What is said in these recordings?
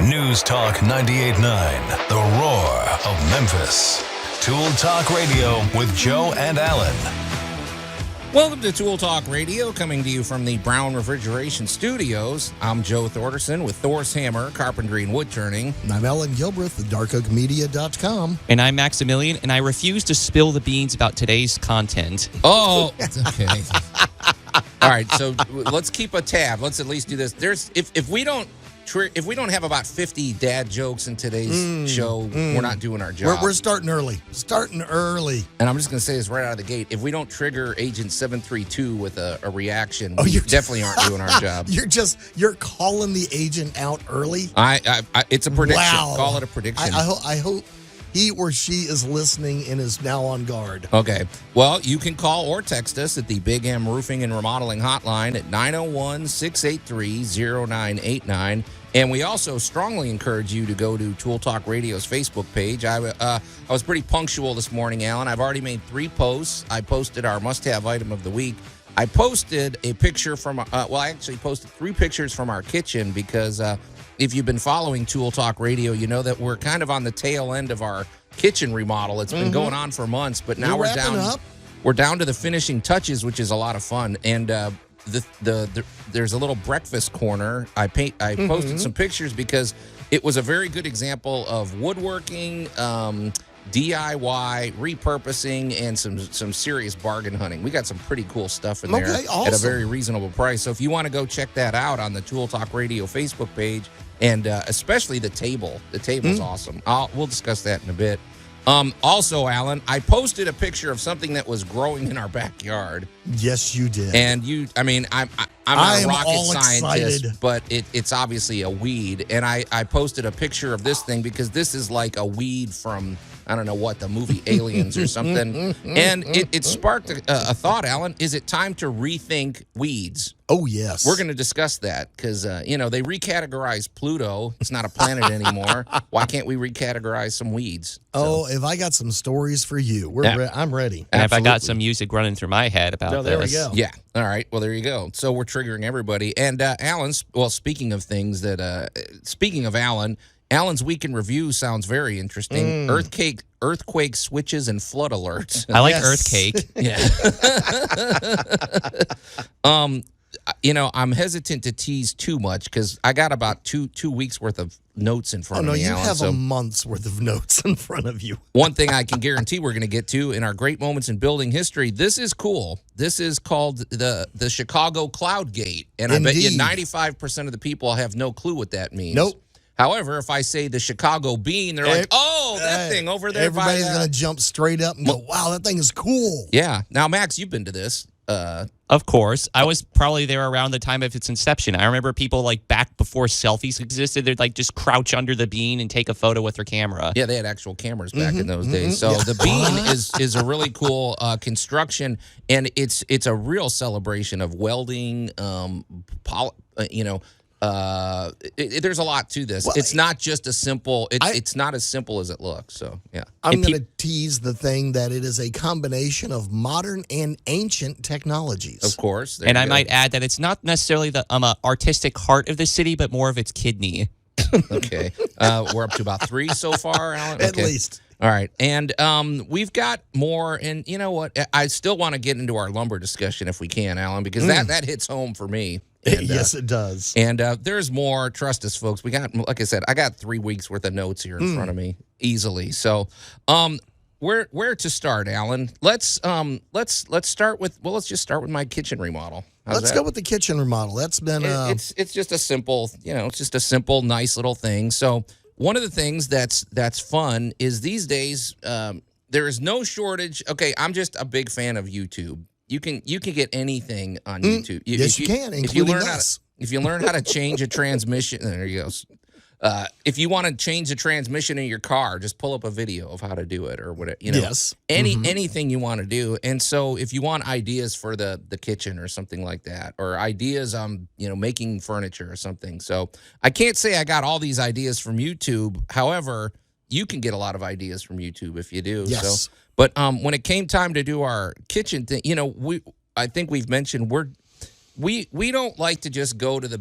News Talk 98.9, the roar of Memphis. Tool Talk Radio with Joe and Allan. Welcome to Tool Talk Radio, coming to you from the Brown Refrigeration Studios. I'm Joe Thorderson with Thor's Hammer, Carpentry and Wood Turning. And I'm Allan Gilbreth with darkoakmedia.com. And I'm Maximilian, and I refuse to spill the beans about today's content. Oh, okay. All right, so let's keep a tab. Let's at least do this. If we don't have about 50 dad jokes in today's show, we're not doing our job. We're starting early. And I'm just going to say this right out of the gate. If we don't trigger Agent 732 with a reaction, we definitely aren't doing our job. You're calling the agent out early? It's a prediction. Wow. Call it a prediction. I hope he or she is listening and is now on guard. Okay. Well, you can call or text us at the Big M Roofing and Remodeling Hotline at 901-683-0989. And we also strongly encourage you to go to Tool Talk Radio's Facebook page. I was pretty punctual this morning, Allan. I've already made 3 posts. I posted our must-have item of the week. I posted a picture from, I actually posted 3 pictures from our kitchen because if you've been following Tool Talk Radio, you know that we're kind of on the tail end of our kitchen remodel. It's been going on for months, but now we're down to the finishing touches, which is a lot of fun. And there's a little breakfast corner. I posted some pictures because it was a very good example of woodworking, DIY, repurposing, and some serious bargain hunting. We got some pretty cool stuff in there awesome. At a very reasonable price. So if you want to go check that out on the Tool Talk Radio Facebook page, and especially the table. The table's awesome. We'll discuss that in a bit. Also, Allan, I posted a picture of something that was growing in our backyard. Yes, you did. And I'm not a rocket scientist, but it's obviously a weed. And I posted a picture of this thing because this is like a weed from, I don't know what, the movie Aliens or something. And it sparked a thought, Allan. Is it time to rethink weeds? Oh, yes. We're going to discuss that because, they recategorized Pluto. It's not a planet anymore. Why can't we recategorize some weeds? If I got some stories for you, I'm ready. And if I got some music running through my head about there we this. go. Yeah. All right. Well, there you go. So we're triggering everybody. And Allan, speaking of things speaking of Allan's Week in Review sounds very interesting. Earthquake switches and flood alerts. I like Earthcake. Yeah. I'm hesitant to tease too much because I got about two weeks worth of notes in front of me, Allan. You have a month's worth of notes in front of you. One thing I can guarantee we're going to get to in our great moments in building history. This is cool. This is called the Chicago Cloud Gate, and I bet you 95% of the people have no clue what that means. Nope. However, if I say the Chicago Bean, they're like, "Oh, that thing over there." Everybody's going to jump straight up and go, "Wow, that thing is cool." Yeah. Now, Max, you've been to this. Of course. I was probably there around the time of its inception. I remember people back before selfies existed, they'd just crouch under the bean and take a photo with their camera. Yeah, they had actual cameras back in those days. So the bean is a really cool construction, and it's a real celebration of welding, there's a lot to this. It's not just a simple. It's not as simple as it looks. So yeah, I'm going to tease the thing that it is a combination of modern and ancient technologies. Of course, and I might add that it's not necessarily the artistic heart of the city, but more of its kidney. Okay, we're up to about 3 so far, Allan. At least. All right, and we've got more, and you know what? I still want to get into our lumber discussion if we can, Allan, because that hits home for me. And, yes, it does. And there's more. Trust us, folks. We got, like I said, I got 3 weeks worth of notes here in front of me easily. So, where to start, Allan? Let's start with. Well, let's just start with my kitchen remodel. Let's go with the kitchen remodel. That's been. It's just a simple, it's just a simple, nice little thing. So one of the things that's fun is these days there is no shortage. Okay, I'm just a big fan of YouTube. You can get anything on YouTube. Yes, you can, including us. If you learn how to change a transmission, there you go. If you want to change the transmission in your car, just pull up a video of how to do it or whatever. Yes. Anything you want to do. And so if you want ideas for the kitchen or something like that, or ideas on making furniture or something. So I can't say I got all these ideas from YouTube. However, you can get a lot of ideas from YouTube if you do. Yes. So, but when it came time to do our kitchen thing, I think we've mentioned we don't like to just go to the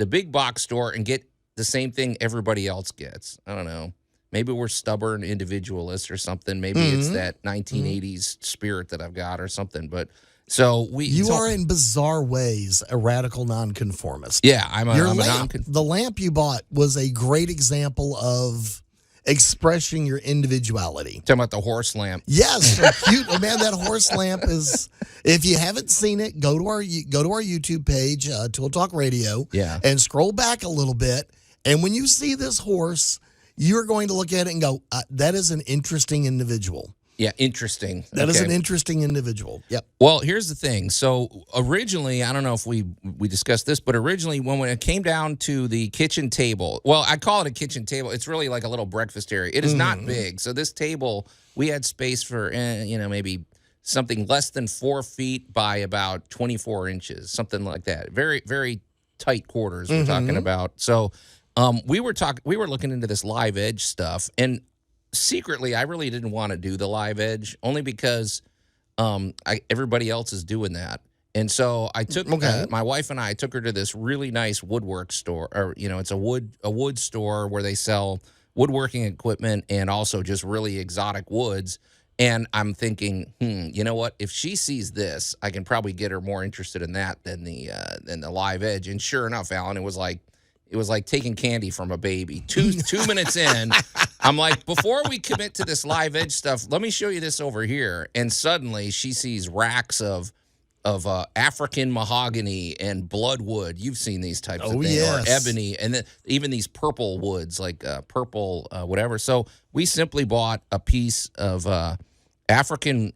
big box store and get the same thing everybody else gets. I don't know. Maybe we're stubborn individualists or something. Maybe it's that 1980s spirit that I've got or something. But so You are in bizarre ways a radical nonconformist. Yeah, I'm a lamp, the lamp you bought was a great example of expressing your individuality. Talking about the horse lamp. Yes, so cute. Oh, man, that horse lamp is. If you haven't seen it, go to our YouTube page, Tool Talk Radio, and scroll back a little bit. And when you see this horse, you're going to look at it and go, "That is an interesting individual." Yeah, interesting. That is an interesting individual. Yep. Well, here's the thing. So originally, I don't know if we discussed this, but originally when it came down to the kitchen table, well, I call it a kitchen table. It's really like a little breakfast area. It is not big. So this table, we had space for, maybe something less than 4 feet by about 24 inches, something like that. Very, very tight quarters we're talking about. So we were looking into this live edge stuff, and secretly, I really didn't want to do the live edge, only because everybody else is doing that. And so I took my wife and I took her to this really nice woodwork store, or it's a wood store where they sell woodworking equipment and also just really exotic woods. And I'm thinking, you know what? If she sees this, I can probably get her more interested in that than the live edge. And sure enough, Allan, it was like taking candy from a baby. Two minutes in, I'm like, before we commit to this live edge stuff, let me show you this over here. And suddenly she sees racks of African mahogany and bloodwood. You've seen these types of things, or ebony, and then even these purple woods, like purple whatever. So we simply bought a piece of African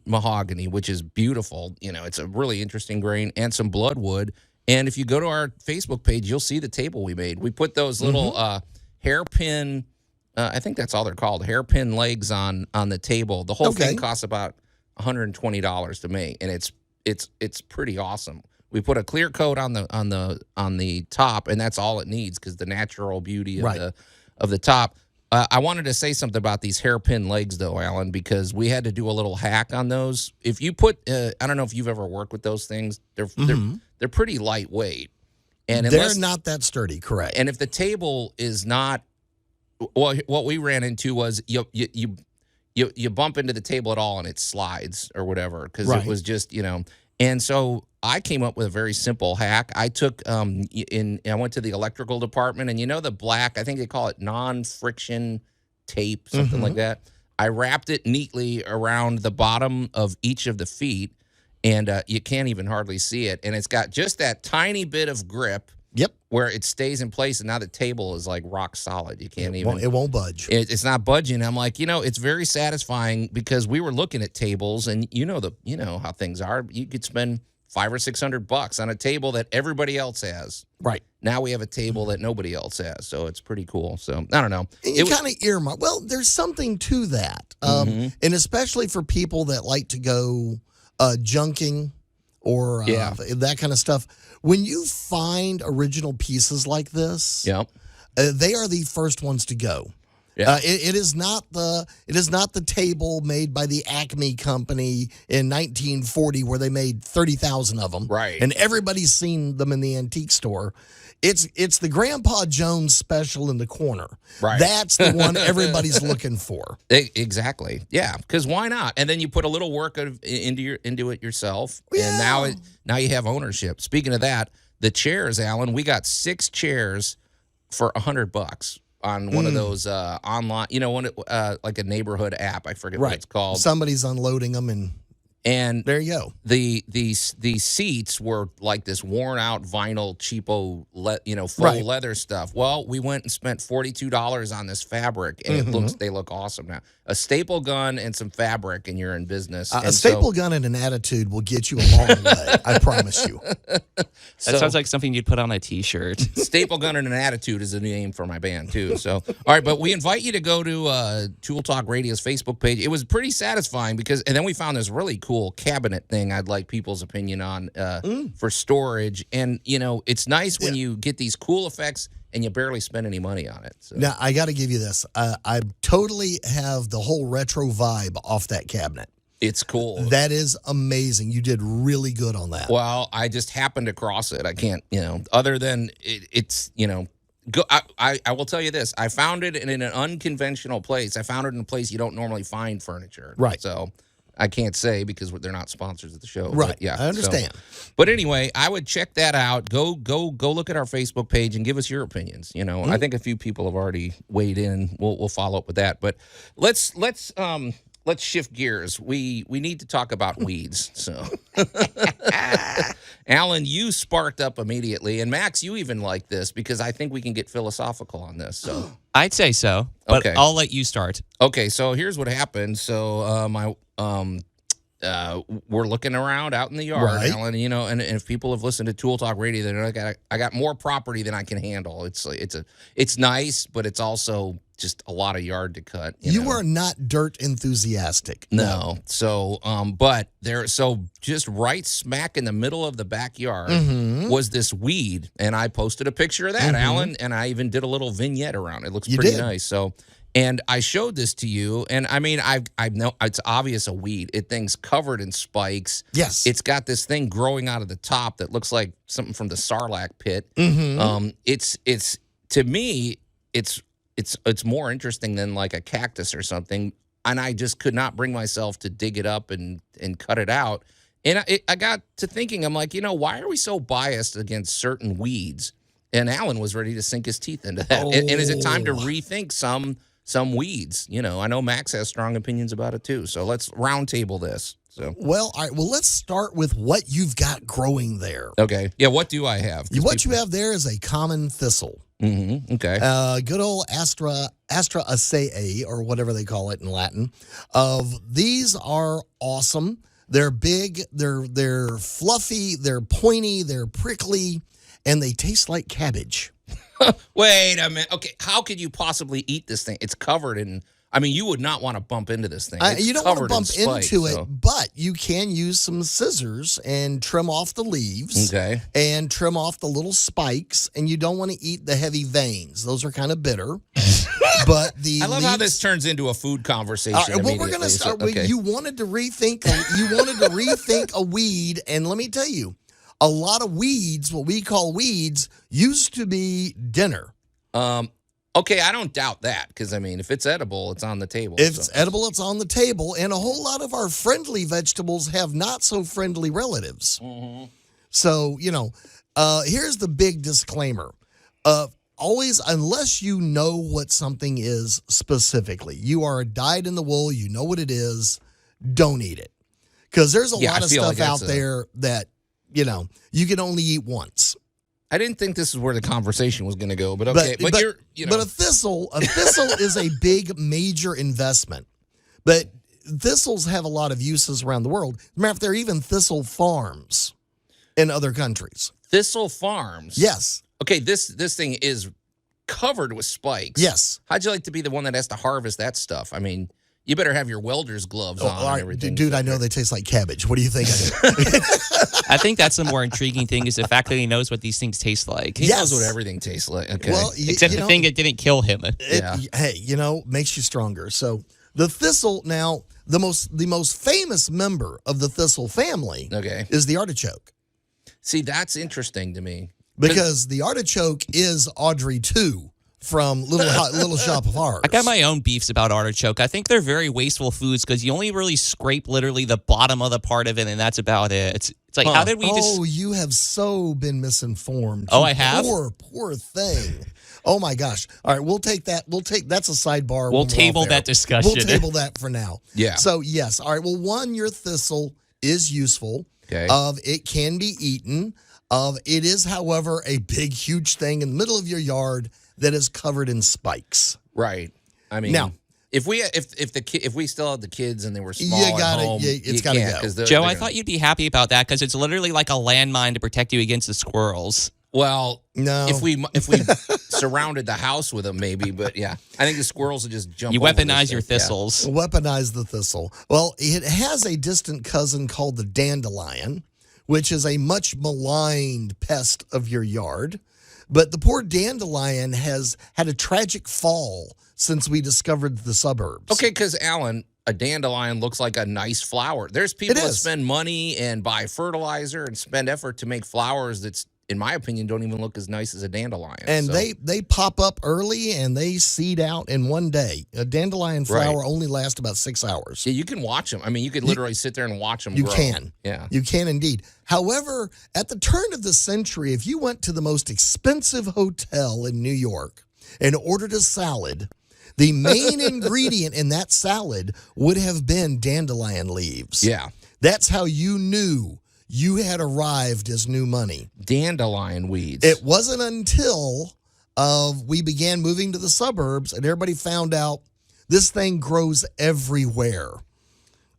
mahogany, which is beautiful. It's a really interesting grain, and some bloodwood. And if you go to our Facebook page, you'll see the table we made. We put those little hairpin, I think that's all they're called, hairpin legs on the table. The whole thing costs about $120 to make, and it's pretty awesome. We put a clear coat on the top, and that's all it needs because the natural beauty of the top. I wanted to say something about these hairpin legs, though, Allan, because we had to do a little hack on those. If you put, I don't know if you've ever worked with those things. They're pretty lightweight, and they're not that sturdy. Correct. And if the table is not, well, what we ran into was you bump into the table at all and it slides or whatever because it was just And so I came up with a very simple hack. I took I went to the electrical department, and the black, I think they call it non-friction tape, something like that. I wrapped it neatly around the bottom of each of the feet, and you can't even hardly see it. And it's got just that tiny bit of grip. Yep. Where it stays in place, and now the table is like rock solid. You can't It won't budge. It's not budging. I'm like, it's very satisfying because we were looking at tables, and you know how things are. You could spend $500 or $600 on a table that everybody else has. Right. Now we have a table that nobody else has, so it's pretty cool. So I don't know. And you kind of earmark. Well, there's something to that, and especially for people that like to go junking or that kind of stuff. When you find original pieces like this, they are the first ones to go. Yeah. It is not the table made by the Acme Company in 1940 where they made 30,000 of them, right? And everybody's seen them in the antique store. It's the Grandpa Jones special in the corner. Right. That's the one everybody's looking for. Exactly. Yeah. Because why not? And then you put a little work into it yourself, and now you have ownership. Speaking of that, the chairs, Allan, we got 6 chairs for $100 on one of those online, like a neighborhood app. I forget what it's called. Somebody's unloading them, and there you go. The seats were like this worn out vinyl cheapo, faux leather stuff. Well, we went and spent $42 on this fabric, and they look awesome now. A staple gun and some fabric, and you're in business. A staple gun and an attitude will get you a long way. I promise you. That sounds like something you'd put on a T-shirt. Staple gun and an attitude is a name for my band too. So, all right, but we invite you to go to Tool Talk Radio's Facebook page. It was pretty satisfying and then we found this really cool cabinet thing I'd like people's opinion on for storage. And it's nice when you get these cool effects and you barely spend any money on it. So. Now, I got to give you this. I totally have the whole retro vibe off that cabinet. It's cool. That is amazing. You did really good on that. Well, I just happened across it. I can't, other than it's Go. I will tell you this. I found it in an unconventional place. I found it in a place you don't normally find furniture. Right. So I can't say because they're not sponsors of the show. Right. But yeah. I understand. But anyway, I would check that out. Go look at our Facebook page and give us your opinions. I think a few people have already weighed in. We'll follow up with that. But let's shift gears. We need to talk about weeds. So, Allan, you sparked up immediately, and Max, you even like this because I think we can get philosophical on this. So, I'd say so, but Okay. I'll let you start. okay, so here's what happened. So, we're looking around out in the yard, Right. Allan. And if people have listened to Tool Talk Radio, they know I got more property than I can handle. It's nice, but it's also just a lot of yard to cut. You know? are not dirt enthusiastic. No. So, but just right smack in the middle of the backyard was this weed, and I posted a picture of that, Allan, and I even did a little vignette around it. It looks You pretty did. nice. So, and I showed this to you, and I mean, I know it's obvious a weed. It thing's covered in spikes. Yes. It's got this thing growing out of the top that looks like something from the Sarlacc pit. It's to me, it's more interesting than like a cactus or something. And I just could not bring myself to dig it up and cut it out. And I got to thinking, I'm like, why are we so biased against certain weeds? And Allan was ready to sink his teeth into that. And is it time to rethink some weeds? I know Max has strong opinions about it too. So let's roundtable this. So Well, all right. Well, let's start with what you've got growing there. okay, yeah. What do I have? What you have there is a common thistle. Okay. Good old Astra Acea, or whatever they call it in Latin. These are awesome. They're big. They're fluffy. They're pointy. They're prickly, and they taste like cabbage. Wait a minute. Okay, how could you possibly eat this thing? It's covered in. I mean, you would not want to bump into this thing. You don't want to bump into it, so. but you can use some scissors and trim off the leaves. Okay. And trim off the little spikes, and you don't want to eat the heavy veins. Those are kind of bitter. But the I love how this turns into a food conversation. Well, we're going to start with you wanted to rethink a weed, and let me tell you, a lot of weeds, what we call weeds, used to be dinner. Okay, I don't doubt that because I mean, if it's edible, it's on the table. If it's edible, it's on the table, and a whole lot of our friendly vegetables have not so friendly relatives. So here's the big disclaimer: always, unless you know what something is specifically, you are dyed in the wool, you know what it is, don't eat it, because there's a lot of stuff out there that you can only eat once. I didn't think this is where the conversation was going to go, but okay. But a thistle is a big, major investment. But thistles have a lot of uses around the world. As a matter of fact, there are even thistle farms in other countries. Thistle farms. Yes. Okay, this thing is covered with spikes. Yes. How'd you like to be the one that has to harvest that stuff? I mean, you better have your welder's gloves on and everything. Dude, I know they taste like cabbage. What do you think I do? I think that's the more intriguing thing is the fact that he knows what these things taste like. He knows what everything tastes like. Okay. Well, Except the thing that didn't kill him. Hey, makes you stronger. So the thistle, now, the most famous member of the thistle family is the artichoke. See, that's interesting to me. Because the artichoke is Audrey 2 from Little Shop of Horrors. I got my own beefs about artichoke. I think they're very wasteful foods because you only really scrape literally the bottom of the part of it, and that's about it. It's like, how did we just... Oh, you have so been misinformed. Oh, I have? Poor thing. Oh, my gosh. All right, we'll take that. That's a sidebar. We'll table that discussion. We'll table that for now. Yeah. So, yes. All right, well, one, your thistle is useful. Okay. It can be eaten. It is, however, a big, huge thing in the middle of your yard that is covered in spikes. Right. I mean, now, if we still had the kids and they were small you got at home, it's got to go. Joe, I thought you'd be happy about that because it's literally like a landmine to protect you against the squirrels. Well, no. If we surrounded the house with them, maybe, but yeah, I think the squirrels would just jump. You over weaponize your thistles. Yeah. Weaponize the thistle. Well, it has a distant cousin called the dandelion, which is a much maligned pest of your yard. But the poor dandelion has had a tragic fall since we discovered the suburbs. Okay, because Allan, a dandelion looks like a nice flower. There's people that spend money and buy fertilizer and spend effort to make flowers that's in my opinion, don't even look as nice as a dandelion. And so. they pop up early and they seed out in one day. A dandelion flower only lasts about 6 hours. Yeah, you can watch them. I mean, you could literally sit there and watch them You grow. can. Yeah. You can indeed. However, at the turn of the century, if you went to the most expensive hotel in New York and ordered a salad, the main ingredient in that salad would have been dandelion leaves. Yeah. That's how you knew you had arrived as new money. Dandelion weeds. It wasn't until we began moving to the suburbs and everybody found out this thing grows everywhere.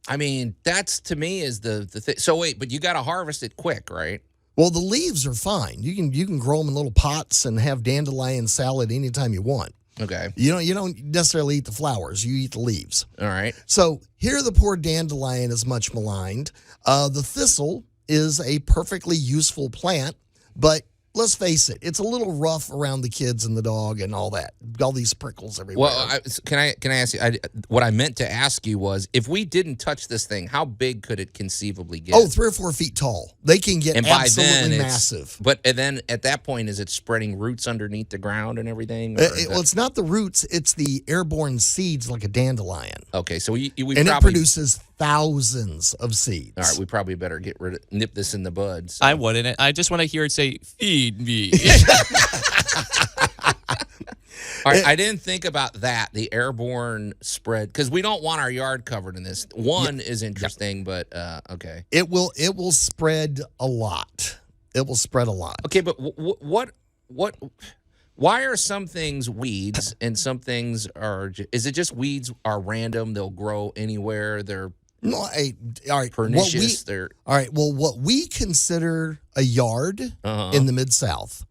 I mean, that's to me is the thing. So wait, but you got to harvest it quick, right? Well, the leaves are fine. You can grow them in little pots and have dandelion salad anytime you want. Okay. You don't necessarily eat the flowers. You eat the leaves. All right. So here the poor dandelion is much maligned. The thistle is a perfectly useful plant, but let's face it, it's a little rough around the kids and the dog and all that. All these prickles everywhere. Well, can I ask you? What I meant to ask you was, if we didn't touch this thing, how big could it conceivably get? Oh, 3 or 4 feet tall. They can get absolutely massive. But then at that point, is it spreading roots underneath the ground and everything? Well, it's not the roots; it's the airborne seeds, like a dandelion. Okay, so we and probably, it produces thousands of seeds. All right, we probably better nip this in the bud. So. I wouldn't. I just want to hear it say, "Feed me." All right, I didn't think about that, the airborne spread, because we don't want our yard covered in this. One is interesting, but okay. It will spread a lot. It will spread a lot. Okay, but what? Why are some things weeds and some things are? Is it just weeds are random? They'll grow anywhere. They're no, all right. Pernicious. All right. Well, what we consider a yard in the Mid-South.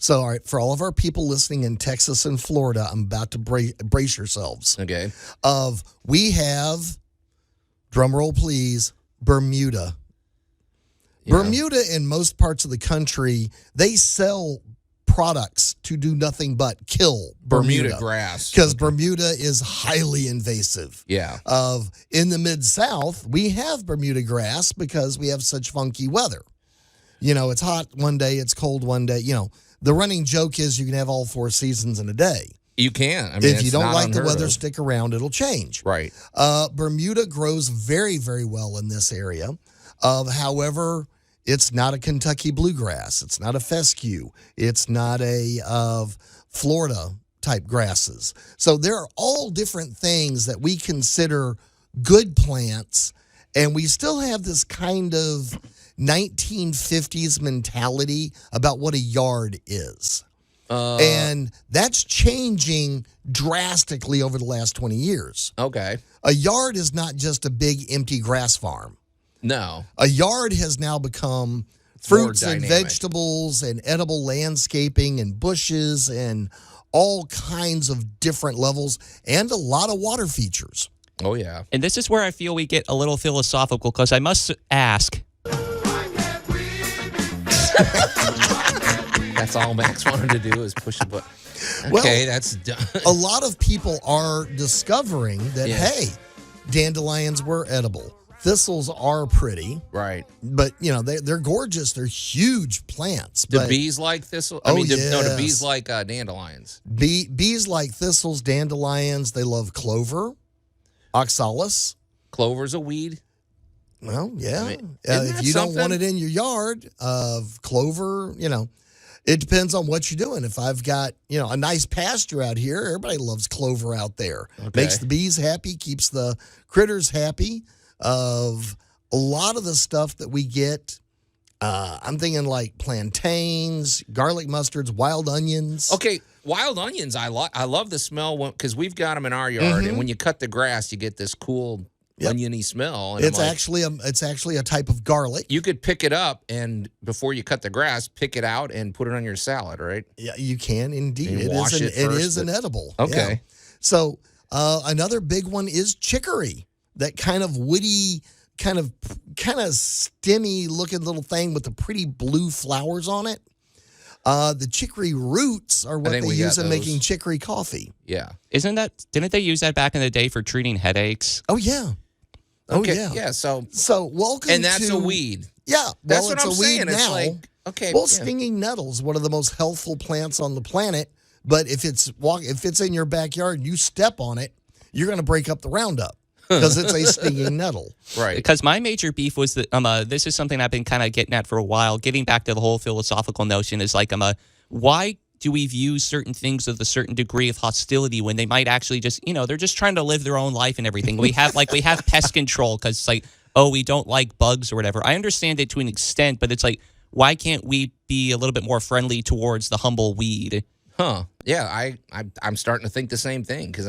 So, all right, for all of our people listening in Texas and Florida, I'm about to brace yourselves. Okay. We have, drum roll please, Bermuda. Yeah. Bermuda, in most parts of the country, they sell products to do nothing but kill Bermuda grass, because Bermuda is highly invasive. Yeah. In the Mid-South, we have Bermuda grass because we have such funky weather. You know, it's hot one day, it's cold one day. You know, the running joke is you can have all 4 seasons in a day. You can. I mean, if you don't like the weather, stick around, it'll change. Right. Bermuda grows very, very well in this area. However, it's not a Kentucky bluegrass. It's not a fescue. It's not a Florida type grasses. So there are all different things that we consider good plants, and we still have this kind of 1950s mentality about what a yard is. And that's changing drastically over the last 20 years. Okay. A yard is not just a big empty grass farm. No. A yard has now become fruits and vegetables and edible landscaping and bushes and all kinds of different levels and a lot of water features. Oh, yeah. And this is where I feel we get a little philosophical, because I must ask. That's all Max wanted to do is push a button. Okay, Well, that's done. A lot of people are discovering that, hey, dandelions were edible. Thistles are pretty. Right. But, you know, they're gorgeous. They're huge plants. Do bees like thistle? No, do bees like dandelions? Bees like thistles, dandelions. They love clover, oxalis. Clover's a weed? Well, yeah. I mean, If you don't want it in your yard, clover, you know, it depends on what you're doing. If I've got, you know, a nice pasture out here, everybody loves clover out there. Okay. Makes the bees happy, keeps the critters happy. Of a lot of the stuff that we get, I'm thinking like plantains, garlic mustards, wild onions. Okay, wild onions, I love the smell because we've got them in our yard, and when you cut the grass, you get this cool oniony smell. And It's actually a type of garlic. You could pick it up and before you cut the grass, pick it out and put it on your salad, right? Yeah, you can indeed. And It is an edible. Okay. Yeah. So another big one is chicory. That kind of woody, kind of stemmy looking little thing with the pretty blue flowers on it. The chicory roots are what they use in making chicory coffee. Yeah. Didn't they use that back in the day for treating headaches? Oh, yeah. Okay. Yeah. So welcome and that's a weed. Yeah. That's well, what it's I'm a weed saying. now. It's like, Okay. Well, stinging nettles, one of the most healthful plants on the planet. But if it's in your backyard and you step on it, you're going to break up the Roundup because it's a stinging nettle. Right. Because my major beef was that this is something I've been kind of getting at for a while. Getting back to the whole philosophical notion is like why do we view certain things with a certain degree of hostility when they might actually just, they're just trying to live their own life and everything. We have pest control because it's like, oh, we don't like bugs or whatever. I understand it to an extent, but it's like, why can't we be a little bit more friendly towards the humble weed? Huh. Yeah, I'm starting to think the same thing because,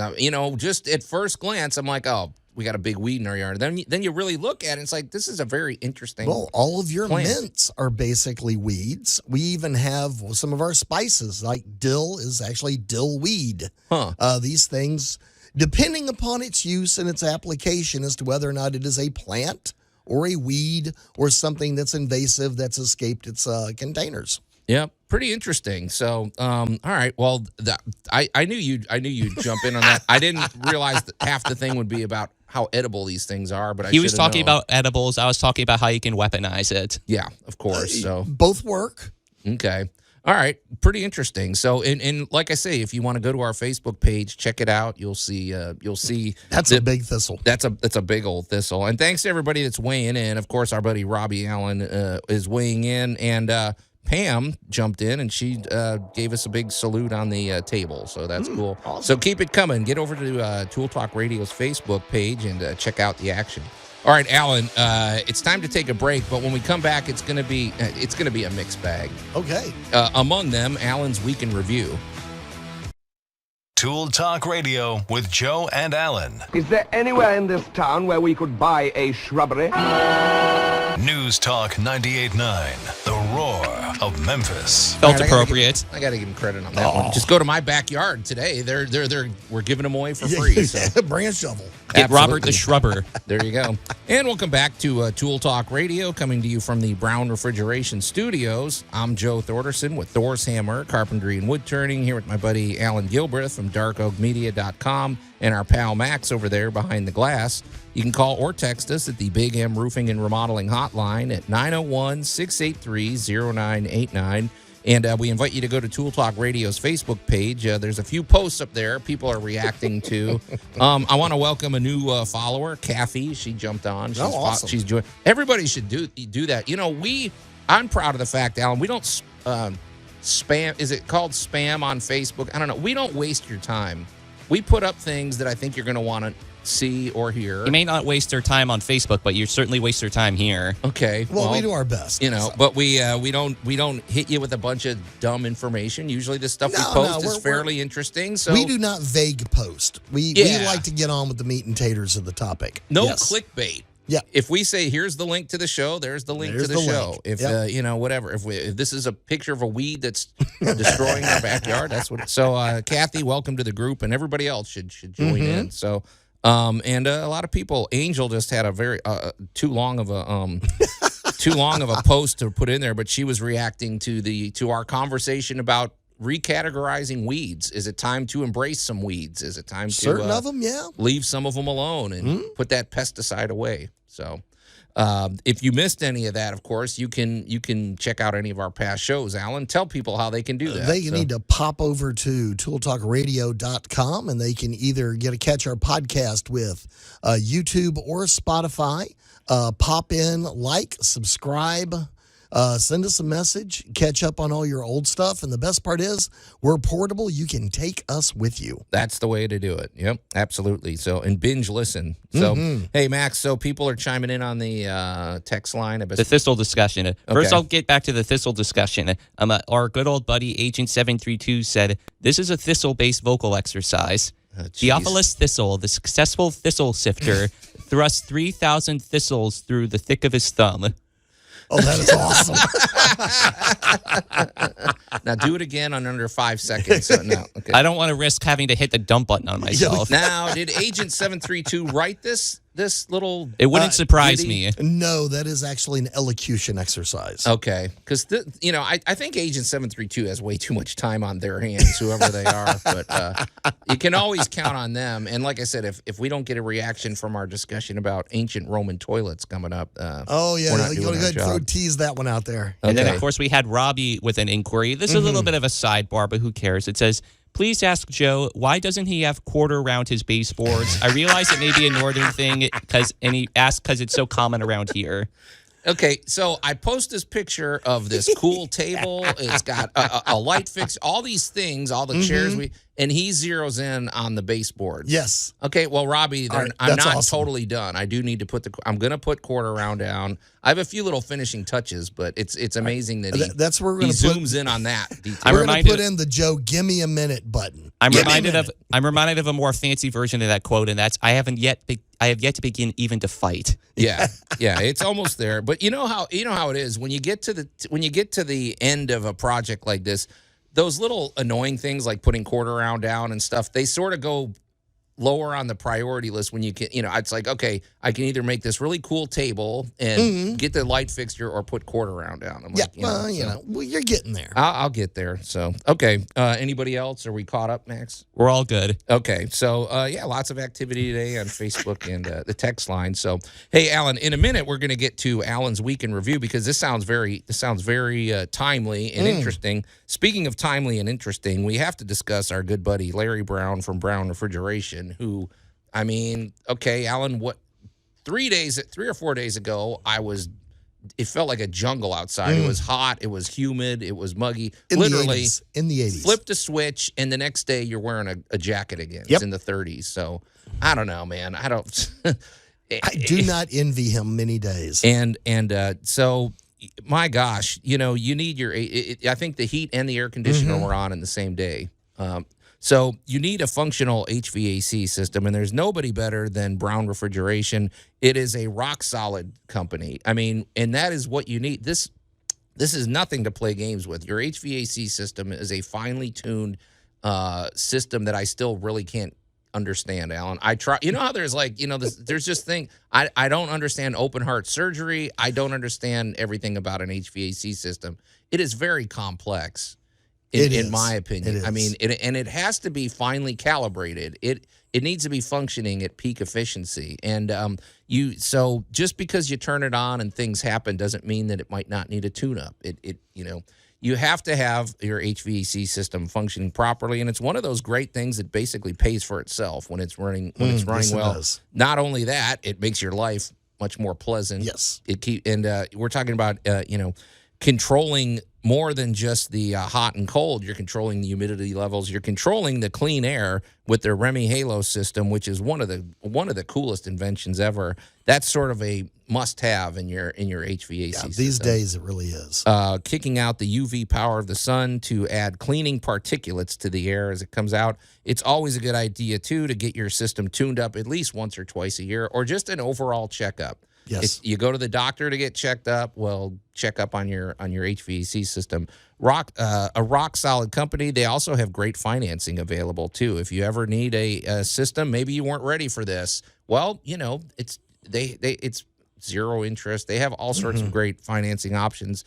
just at first glance, I'm like, oh, we got a big weed in our yard. Then you really look at it, it's like, this is a very interesting all of your plant. mints are basically weeds. We even have some of our spices, like dill is actually dill weed. Huh. These things, depending upon its use and its application as to whether or not it is a plant or a weed or something that's invasive that's escaped its containers. Yeah, pretty interesting. So, all right. Well, I knew you'd jump in on that. I didn't realize that half the thing would be about how edible these things are. But he was talking about edibles. I was talking about how you can weaponize it. Yeah, of course. So both work. Okay. All right. Pretty interesting. So, and like I say, if you want to go to our Facebook page, check it out. You'll see. That's a big thistle. That's a big old thistle. And thanks to everybody that's weighing in. Of course, our buddy Robbie Allan is weighing in, and Pam jumped in and she gave us a big salute on the table. So that's cool. Awesome. So keep it coming. Get over to Tool Talk Radio's Facebook page and check out the action. All right, Allan, it's time to take a break, but when we come back, it's gonna be a mixed bag. Okay. Among them, Allan's Week in Review. Tool Talk Radio with Joe and Allan. Is there anywhere in this town where we could buy a shrubbery? News Talk 98.9, the roar of Memphis. Felt appropriate. I got to give him credit on that one. Just go to my backyard today. We're giving them away for free. So. Bring a shovel. Get Absolutely. Robert the Shrubber. There you go. And welcome back to Tool Talk Radio, coming to you from the Brown Refrigeration Studios. I'm Joe Thorderson with Thor's Hammer, Carpentry and Wood Turning, here with my buddy Allan Gilbreth from darkoakmedia.com and our pal Max over there behind the glass. You can call or text us at the Big M Roofing and Remodeling Hotline at 901-683-0989. And we invite you to go to Tool Talk Radio's Facebook page. There's a few posts up there people are reacting to. I want to welcome a new follower, Kathy. She jumped on. She's awesome. She's doing. Everybody should do that. I'm proud of the fact, Allan, we don't spam. Is it called spam on Facebook? I don't know. We don't waste your time. We put up things that I think you're going to want to see or hear. You may not waste their time on Facebook, but you certainly waste their time here. Okay. Well, we do our best. But we don't hit you with a bunch of dumb information. Usually the stuff we post is fairly interesting. So we do not vague post. We like to get on with the meat and taters of the topic. No clickbait. Yeah. If we say here's the link to the show, there's the link to the show. Link. If whatever. If this is a picture of a weed that's destroying our backyard, that's what. So Kathy, welcome to the group, and everybody else should join in. So. And a lot of people. Angel just had a very too long of a post to put in there, but she was reacting to our conversation about recategorizing weeds. Is it time to embrace some weeds? Is it time to certain of them? Yeah, leave some of them alone and put that pesticide away? So. If you missed any of that, of course, you can check out any of our past shows. Allan, tell people how they can do that. They need to pop over to tooltalkradio.com and they can either catch our podcast with YouTube or Spotify. Pop in, subscribe, send us a message, catch up on all your old stuff. And the best part is we're portable. You can take us with you. That's the way to do it. Yep, absolutely. So, and binge listen. So, Hey, Max, so people are chiming in on the text line. The thistle discussion. First, I'll get back to the thistle discussion. Our good old buddy, Agent 732, said, this is a thistle-based vocal exercise. Theophilus Thistle, the successful thistle sifter, thrust 3,000 thistles through the thick of his thumb. Oh, that is awesome. Now do it again on under 5 seconds. So, no, okay. I don't want to risk having to hit the dump button on myself. Now, did Agent 732 write this this little? It wouldn't surprise ditty? me. No, that is actually an elocution exercise. Okay, because I think Agent 732 has way too much time on their hands, whoever they are. But you can always count on them. And like I said, if we don't get a reaction from our discussion about ancient Roman toilets coming up, Oh, yeah. we're not You doing our job. tease that one out there. And then, Okay. of course, we had Robbie with an inquiry. This is a little bit of a sidebar, but who cares? It says, please ask Joe, why doesn't he have quarter around his baseboards? I realize it may be a northern thing, and he asked because it's so common around here. Okay, so I post this picture of this cool table. It's got a light fix, all these things, all the chairs and he zeroes in on the baseboards. Yes. Okay, well, Robbie, All right, I'm that's not awesome. totally done. I do need to I'm going to put quarter round down. I have a few little finishing touches, but it's amazing that That's where we're he going to put. zooms in on that detail. I'm We're going to reminded- put in the Joe "Give me a minute" button. I'm Give me a reminded minute. of a more fancy version of that quote, and that's I have yet to begin even to fight. Yeah, it's almost there. But you know how it is when you get to the end of a project like this. Those little annoying things like putting quarter round down and stuff, they sort of go lower on the priority list when you can, it's like, okay, I can either make this really cool table and get the light fixture or put quarter round down. I'm like, well, you're getting there. I'll get there. So, okay. Anybody else? Are we caught up, Max? We're all good. Okay. So, lots of activity today on Facebook and the text line. So, hey, Allan, in a minute, we're going to get to Allan's week in review because this sounds very timely and interesting. Speaking of timely and interesting, we have to discuss our good buddy Larry Brown from Brown Refrigeration, who, okay, Allan, 3 or 4 days ago, it felt like a jungle outside. It was hot. It was humid. It was muggy. Literally, in the 80s. flipped a switch, and the next day you're wearing a jacket again. Yep. It's in the 30s. So I don't know, man. I don't. I do not envy him many days. And so, my gosh, you need your. I think the heat and the air conditioner were on in the same day. So you need a functional HVAC system, and there's nobody better than Brown Refrigeration. It is a rock solid company. And that is what you need. This is nothing to play games with. Your HVAC system is a finely tuned system that I still really can't understand, Allan. I try. You know how there's there's just thing. I don't understand open heart surgery. I don't understand everything about an HVAC system. It is very complex. In my opinion, it has to be finely calibrated. It needs to be functioning at peak efficiency. And so just because you turn it on and things happen doesn't mean that it might not need a tune-up. You have to have your HVAC system functioning properly, and it's one of those great things that basically pays for itself when it's running yes, well. it does. Not only that, it makes your life much more pleasant. Yes. We're talking about controlling more than just the hot and cold. You're controlling the humidity levels. You're controlling the clean air with their Remy Halo system, which is one of the coolest inventions ever. That's sort of a must-have in your HVAC system. These days it really is. Kicking out the UV power of the sun to add cleaning particulates to the air as it comes out. It's always a good idea, too, to get your system tuned up at least once or twice a year, or just an overall checkup. Yes. You go to the doctor to get checked up. Well, check up on your HVAC system. A rock solid company. They also have great financing available too. If you ever need a system, maybe you weren't ready for this. Well, it's zero interest. They have all sorts of great financing options.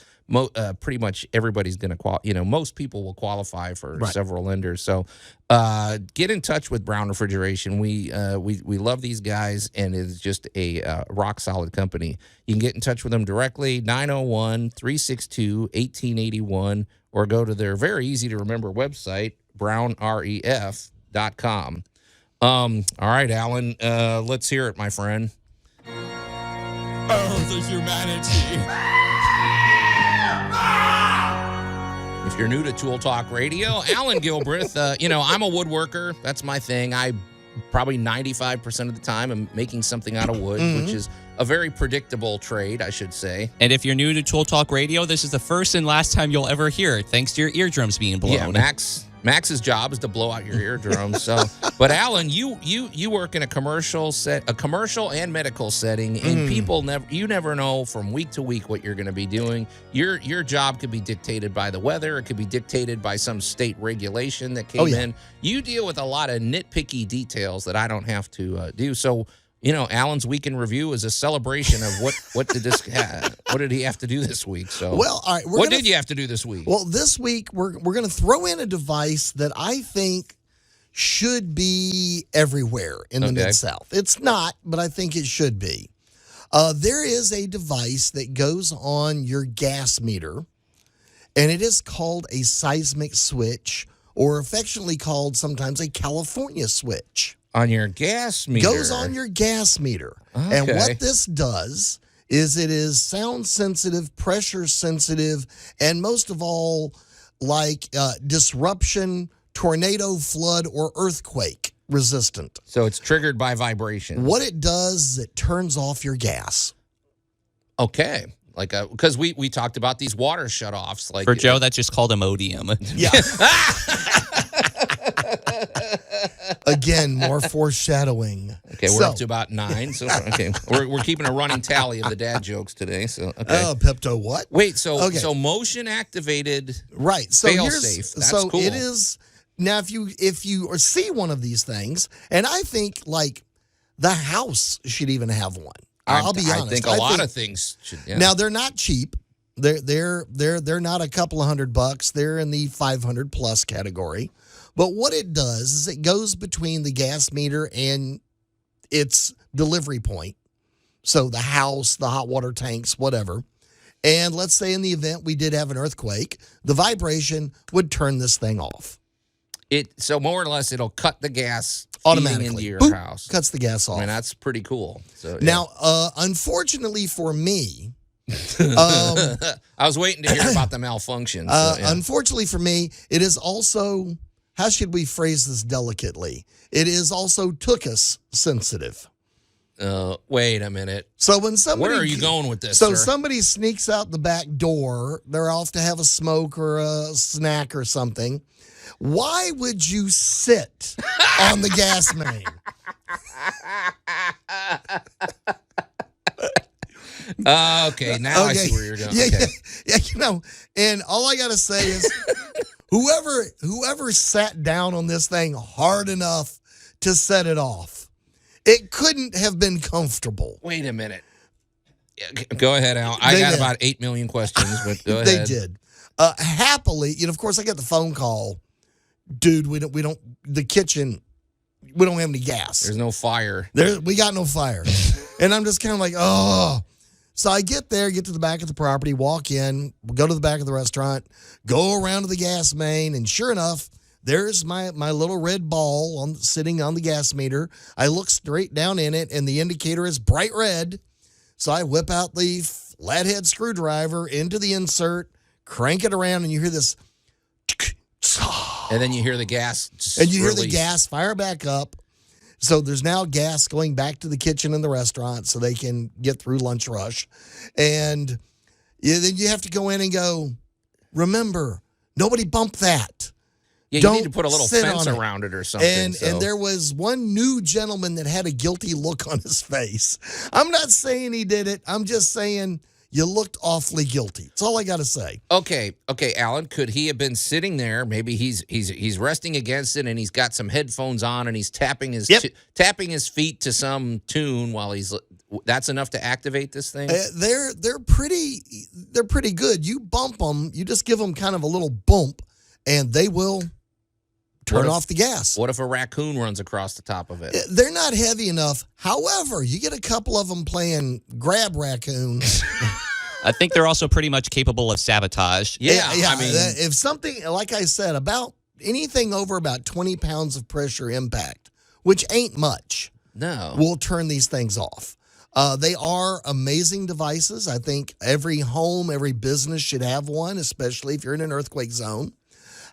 Pretty much everybody's going to most people will qualify for several lenders. So get in touch with Brown Refrigeration. We love these guys, and it's just a rock solid company. You can get in touch with them directly, 901-362-1881, or go to their very easy to remember website, brownref.com. All right, Allan, let's hear it, my friend. Oh, the humanity. If you're new to Tool Talk Radio, Allan Gilbreth, I'm a woodworker. That's my thing. I probably 95% of the time am making something out of wood, which is a very predictable trade, I should say. And if you're new to Tool Talk Radio, this is the first and last time you'll ever hear it, thanks to your eardrums being blown. Yeah, Max's job is to blow out your eardrums. So, but Allan, you work in a commercial and medical setting, and people never know from week to week what you're going to be doing. Your job could be dictated by the weather. It could be dictated by some state regulation that came in. You deal with a lot of nitpicky details that I don't have to do. So, Allan's week in review is a celebration of what did he have to do this week? So, well, all right. What did you have to do this week? Well, this week we're going to throw in a device that I think should be everywhere in the Mid-South. It's not, but I think it should be. There is a device that goes on your gas meter, and it is called a seismic switch, or affectionately called sometimes a California switch. On your gas meter. Goes on your gas meter. Okay. And what this does is it is sound sensitive, pressure sensitive, and most of all, like disruption, tornado, flood, or earthquake resistant. So it's triggered by vibration. What it does is it turns off your gas. Okay. Because we talked about these water shutoffs. For Joe, that's just called Imodium. Yeah. Again, more foreshadowing. Okay, we're up to about 9. So okay, we're keeping a running tally of the dad jokes today. So okay. Pepto what? Wait, so motion activated. Right. So fail safe. That's cool. It is now if you see one of these things, and I think like the house should even have one. I'll be honest. I think a lot of things should. Yeah. Now they're not cheap. They're not a couple of $100. They're in the 500 plus category. But what it does is it goes between the gas meter and its delivery point. So the house, the hot water tanks, whatever. And let's say in the event we did have an earthquake, the vibration would turn this thing off. So more or less, it'll cut the gas automatically into your Boop, house. Cuts the gas off. I mean, that's pretty cool. So now, unfortunately for me, I was waiting to hear about the malfunctions. Unfortunately for me, it is also, how should we phrase this delicately? It is also tuchus sensitive. Wait a minute. So when somebody, where are you going with this? So sir? Somebody sneaks out the back door. They're off to have a smoke or a snack or something. Why would you sit on the gas main? Okay, now I see where you're going. Yeah, and all I gotta say is, whoever sat down on this thing hard enough to set it off, it couldn't have been comfortable. Wait a minute. Go ahead, Al. I got about 8 million questions, but go ahead. They did. Happily, of course, I got the phone call. Dude, we don't. The kitchen, we don't have any gas. There's no fire. We got no fire, and I'm just kind of like, oh. So I get there, get to the back of the property, walk in, go to the back of the restaurant, go around to the gas main, and sure enough, there's my little red ball sitting on the gas meter. I look straight down in it, and the indicator is bright red. So I whip out the flathead screwdriver into the insert, crank it around, and you hear this. And then you hear the gas. And you hear the gas fire back up. So there's now gas going back to the kitchen and the restaurant so they can get through lunch rush. And then you have to go in and go, remember, nobody bump that. Yeah, you need to put a little fence around it or something. And there was one new gentleman that had a guilty look on his face. I'm not saying he did it. I'm just saying you looked awfully guilty. That's all I got to say. Okay, Allan, could he have been sitting there? Maybe he's resting against it, and he's got some headphones on, and he's tapping his feet to some tune while he's. That's enough to activate this thing. They're pretty good. You bump them, you just give them kind of a little bump, and they will turn off the gas. What if a raccoon runs across the top of it? They're not heavy enough. However, you get a couple of them playing grab raccoons. I think they're also pretty much capable of sabotage. Yeah. I mean, if something, like I said, about anything over about 20 pounds of pressure impact, which ain't much, will turn these things off. They are amazing devices. I think every home, every business should have one, especially if you're in an earthquake zone.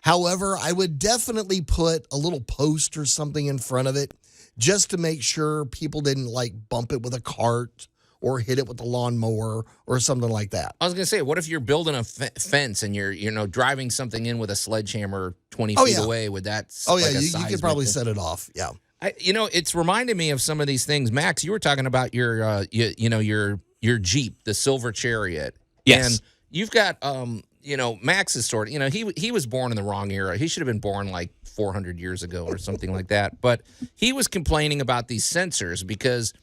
However, I would definitely put a little post or something in front of it just to make sure people didn't like bump it with a cart or hit it with a lawnmower or something like that. I was going to say, what if you're building a fence and you're driving something in with a sledgehammer 20 feet away? Would that? You could probably set it off. Yeah. It's reminding me of some of these things. Max, you were talking about your Jeep, the Silver Chariot. Yes. And you've got Max is sort of, he was born in the wrong era. He should have been born like 400 years ago or something like that. But he was complaining about these sensors because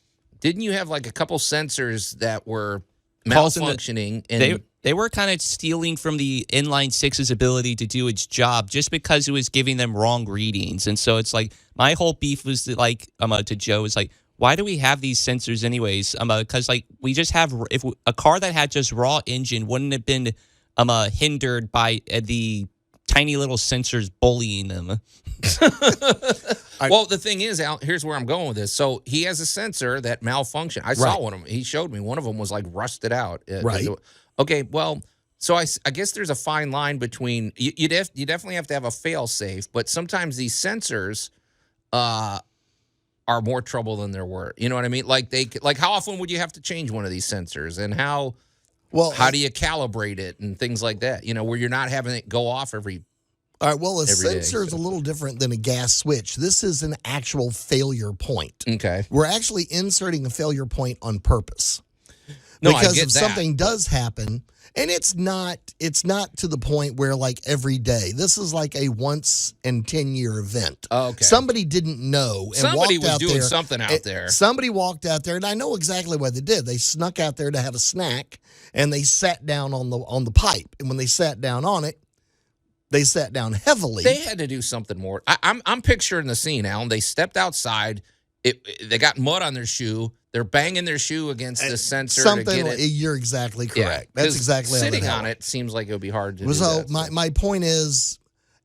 didn't you have like a couple sensors that were Calls in the- malfunctioning? And They were kind of stealing from the inline six's ability to do its job just because it was giving them wrong readings. And so it's like my whole beef was that, like to Joe is like, why do we have these sensors anyways? Because like we just have if a car that had just raw engine wouldn't have been hindered by the tiny little sensors bullying them. Well, the thing is, Al, here's where I'm going with this. So he has a sensor that malfunctioned. I saw one of them. He showed me one of them was like rusted out. Right. Okay. Well, so I guess there's a fine line between you definitely have to have a fail safe, but sometimes these sensors are more trouble than they're worth. You know what I mean? Like how often would you have to change one of these sensors, and how do you calibrate it and things like that? You know, where you're not having it go off every. All right, well, a every sensor is a little different than a gas switch. This is an actual failure point. Okay. We're actually inserting a failure point on purpose. No, because I get if that, something does happen, and it's not to the point where like every day. This is like a once in 10-year event. Okay. Somebody didn't know and somebody walked was out doing there. something out there. Somebody walked out there, and I know exactly what they did. They snuck out there to have a snack, and they sat down on the pipe. And when they sat down on it, they sat down heavily. They had to do something more. I'm picturing the scene, Alan. They stepped outside. They got mud on their shoe. They're banging their shoe against the sensor to get it. You're exactly correct. Yeah, That's exactly how sitting that on happened. it seems like it would be hard to do. So that, my point is,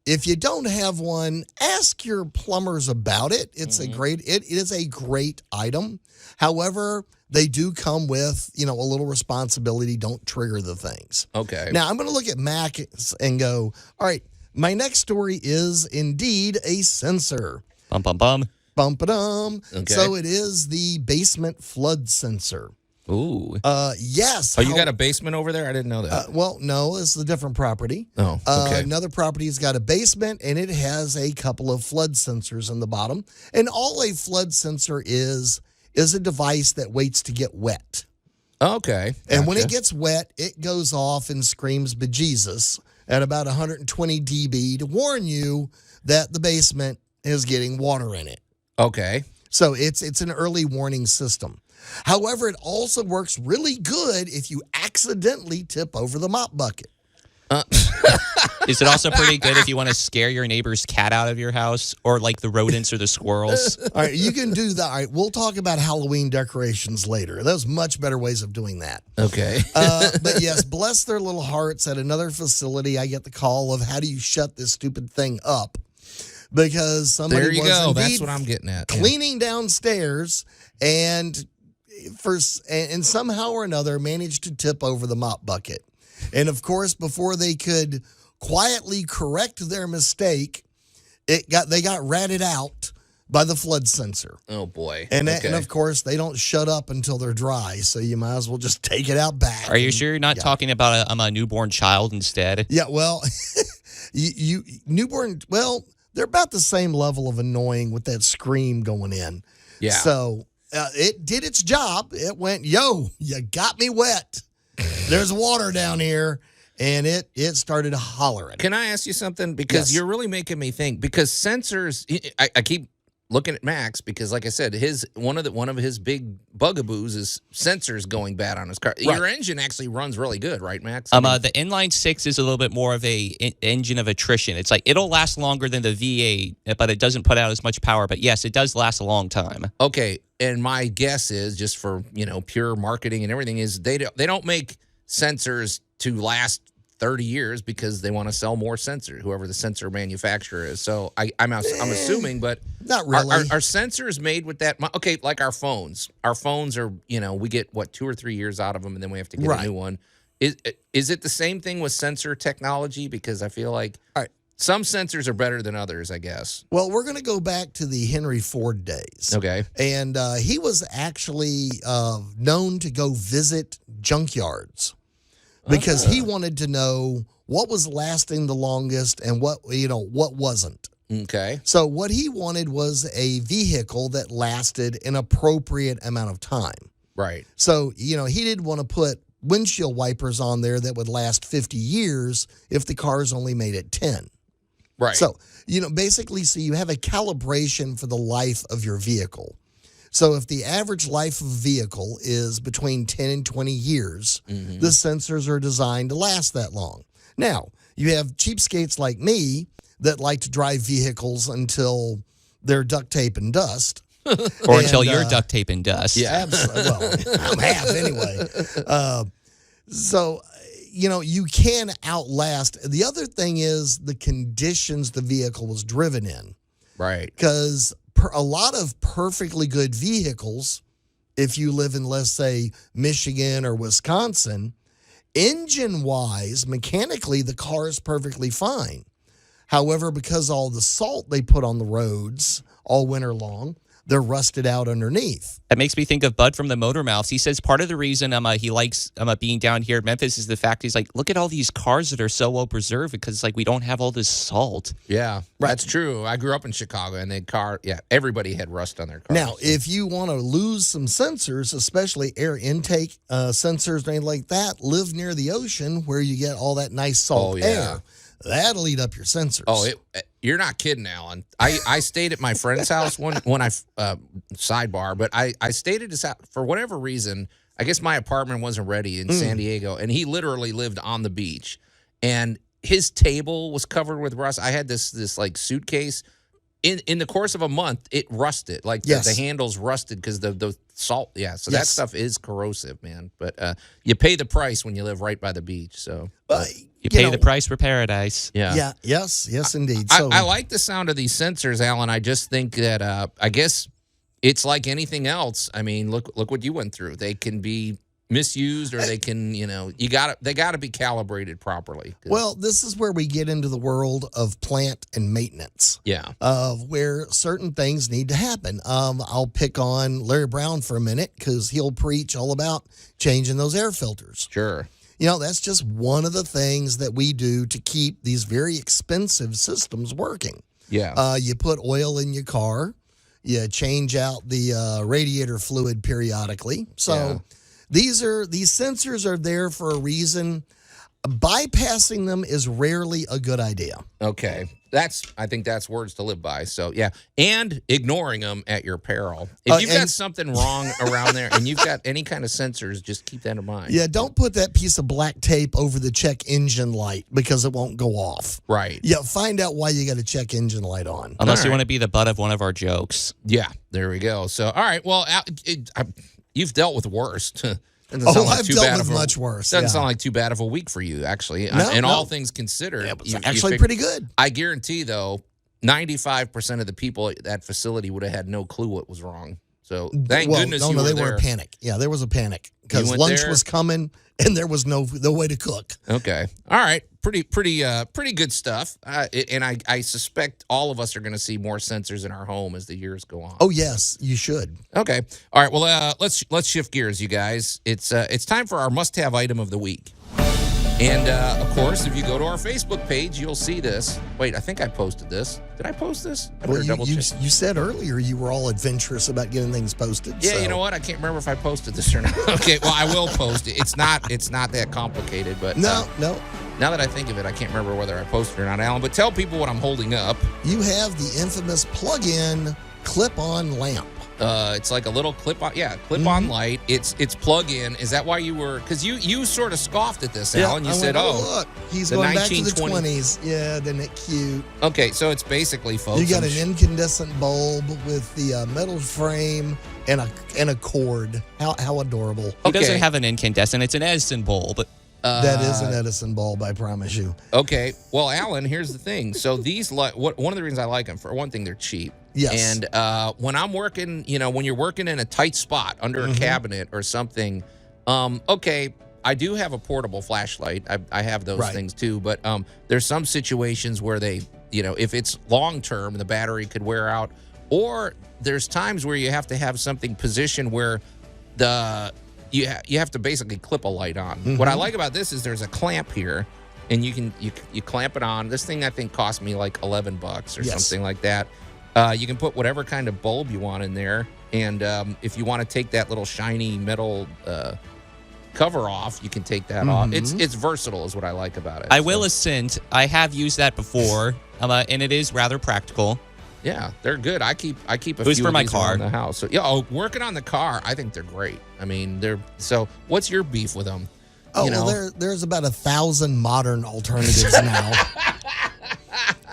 if you don't have one, ask your plumbers about it. It's it is a great item. However, they do come with, a little responsibility. Don't trigger the things. Okay. Now, I'm going to look at Mac and go, all right, my next story is indeed a sensor. Bum, bum, bum. Bum-ba-dum. Okay. So it is the basement flood sensor. Ooh. Yes. Oh, you got a basement over there? I didn't know that. Well, no, it's a different property. Oh, okay. Another property has got a basement, and it has a couple of flood sensors in the bottom. And all a flood sensor is a device that waits to get wet. Okay. And when it Gotcha. gets wet, it goes off and screams bejesus at about 120 dB to warn you that the basement is getting water in it. Okay. So it's an early warning system. However, it also works really good if you accidentally tip over the mop bucket. Is it also pretty good if you want to scare your neighbor's cat out of your house, or like the rodents or the squirrels? All right, you can do that. All right, we'll talk about Halloween decorations later. There's much better ways of doing that. Okay. But yes, bless their little hearts. At another facility, I get the call of, how do you shut this stupid thing up? Because somebody There you was go. indeed That's what I'm getting at. Yeah. cleaning downstairs and somehow or another managed to tip over the mop bucket. And of course, before they could quietly correct their mistake, they got ratted out by the flood sensor. Oh boy. And okay. and of course, they don't shut up until they're dry, so you might as well just take it out back. Are you sure you're not talking about a newborn child instead? Yeah, well, you newborn. Well, they're about the same level of annoying with that scream going in. Yeah. So it did its job. It went, yo, you got me wet. There's water down here. And it started hollering. Can I ask you something? Because Yes. you're really making me think. Because sensors, I keep looking at Max because, like I said, one of his big bugaboos is sensors going bad on his car. Right. Your engine actually runs really good, right, Max? The inline six is a little bit more of a engine of attrition. It's like it'll last longer than the V8, but it doesn't put out as much power. But yes, it does last a long time. Okay, and my guess is, just for pure marketing and everything, is they don't make sensors to last 30 years because they want to sell more sensors, whoever the sensor manufacturer is. So I'm assuming, but Not really. Are sensors made with that? Okay, like our phones. Our phones are, we get 2 or 3 years out of them, and then we have to get a new one. Is it the same thing with sensor technology? Because I feel like some sensors are better than others, I guess. Well, we're going to go back to the Henry Ford days. Okay. And he was actually known to go visit junkyards because he wanted to know what was lasting the longest and what wasn't. Okay. So what he wanted was a vehicle that lasted an appropriate amount of time. Right. So, he didn't want to put windshield wipers on there that would last 50 years if the car's only made it 10. Right. So, basically, so you have a calibration for the life of your vehicle. So if the average life of a vehicle is between 10 and 20 years, the sensors are designed to last that long. Now, you have cheapskates like me that like to drive vehicles until they're duct tape and dust. Or until you're duct tape and dust. Yeah, well, I'm half anyway. So, you can outlast. The other thing is the conditions the vehicle was driven in. Right. Because a lot of perfectly good vehicles, if you live in, let's say, Michigan or Wisconsin, engine-wise, mechanically, the car is perfectly fine. However, because all the salt they put on the roads all winter long, they're rusted out underneath. That makes me think of Bud from the Motor Mouths. He says part of the reason he likes being down here in Memphis is the fact he's like, look at all these cars that are so well preserved because we don't have all this salt. Yeah, that's true. I grew up in Chicago, and everybody had rust on their cars. Now, if you want to lose some sensors, especially air intake sensors, anything like that, live near the ocean where you get all that nice salt air. That'll eat up your sensors. Oh, you're not kidding, Allan. I stayed at my friend's house when I sidebar, but I stayed at his house for whatever reason. I guess my apartment wasn't ready in San Diego, and he literally lived on the beach, and his table was covered with rust. I had this like suitcase. In the course of a month, it rusted. The handles rusted because the salt. Yeah, so that stuff is corrosive, man. But you pay the price when you live right by the beach. So you pay the price for paradise. Yeah. Yes, indeed. So I like the sound of these sensors, Allan. I just think that I guess it's like anything else. I mean, look what you went through. They can be misused, or they can, they got to be calibrated properly. Well, this is where we get into the world of plant and maintenance. Yeah. Of where certain things need to happen. I'll pick on Larry Brown for a minute because he'll preach all about changing those air filters. Sure. That's just one of the things that we do to keep these very expensive systems working. Yeah. You put oil in your car. You change out the radiator fluid periodically. So these sensors are there for a reason. Bypassing them is rarely a good idea. Okay. I think that's words to live by. So, yeah. And ignoring them at your peril. If you've got something wrong around there and you've got any kind of sensors, just keep that in mind. Yeah, don't put that piece of black tape over the check engine light because it won't go off. Right. Yeah, find out why you got a check engine light on. Unless you want to be the butt of one of our jokes. Yeah, there we go. So, all right. Well, you've dealt with worse. I've dealt with much worse. Doesn't sound like too bad of a week for you, actually. All things considered. It was actually pretty good. I guarantee, though, 95% of the people at that facility would have had no clue what was wrong. So thank goodness you were there. They were a panic. Yeah, there was a panic because lunch was coming and there was no way to cook. Okay. All right. Pretty good stuff. And I suspect all of us are going to see more sensors in our home as the years go on. Oh yes, you should. Okay. All right. Well, let's shift gears, you guys. It's time for our must-have item of the week. And, of course, if you go to our Facebook page, you'll see this. Wait, I think I posted this. Did I post this? You said earlier you were all adventurous about getting things posted. Yeah, you know what? I can't remember if I posted this or not. Okay, well, I will post it. It's not that complicated, but no. Now that I think of it, I can't remember whether I posted it or not, Allan. But tell people what I'm holding up. You have the infamous plug-in clip-on lamp. It's like a little clip-on light. It's plug-in. Is that why you were? Because you sort of scoffed at this, Allan. You said, look, he's going back to the 20s. Yeah, isn't it cute? Okay, so it's basically, folks. You got an incandescent bulb with the metal frame and a cord. How adorable! It doesn't have an incandescent. It's an Edison bulb. That is an Edison bulb, I promise you. Okay, well, Allan, here's the thing. So these, one of the reasons I like them, for one thing, they're cheap. Yes. And when I'm working, when you're working in a tight spot under a cabinet or something, okay, I do have a portable flashlight. I have those things too. But there's some situations where they, if it's long term, the battery could wear out. Or there's times where you have to have something positioned where you have to basically clip a light on. What I like about this is there's a clamp here, and you clamp it on. This thing I think cost me like $11 or something like that. You can put whatever kind of bulb you want in there, and if you want to take that little shiny metal cover off, you can take that off. It's versatile, is what I like about it. I will assent. I have used that before, and it is rather practical. Yeah, they're good. I keep a It few was for of my these car. around the house. So working on the car, I think they're great. I mean, so. What's your beef with them? Oh, well, there's about 1,000 modern alternatives now.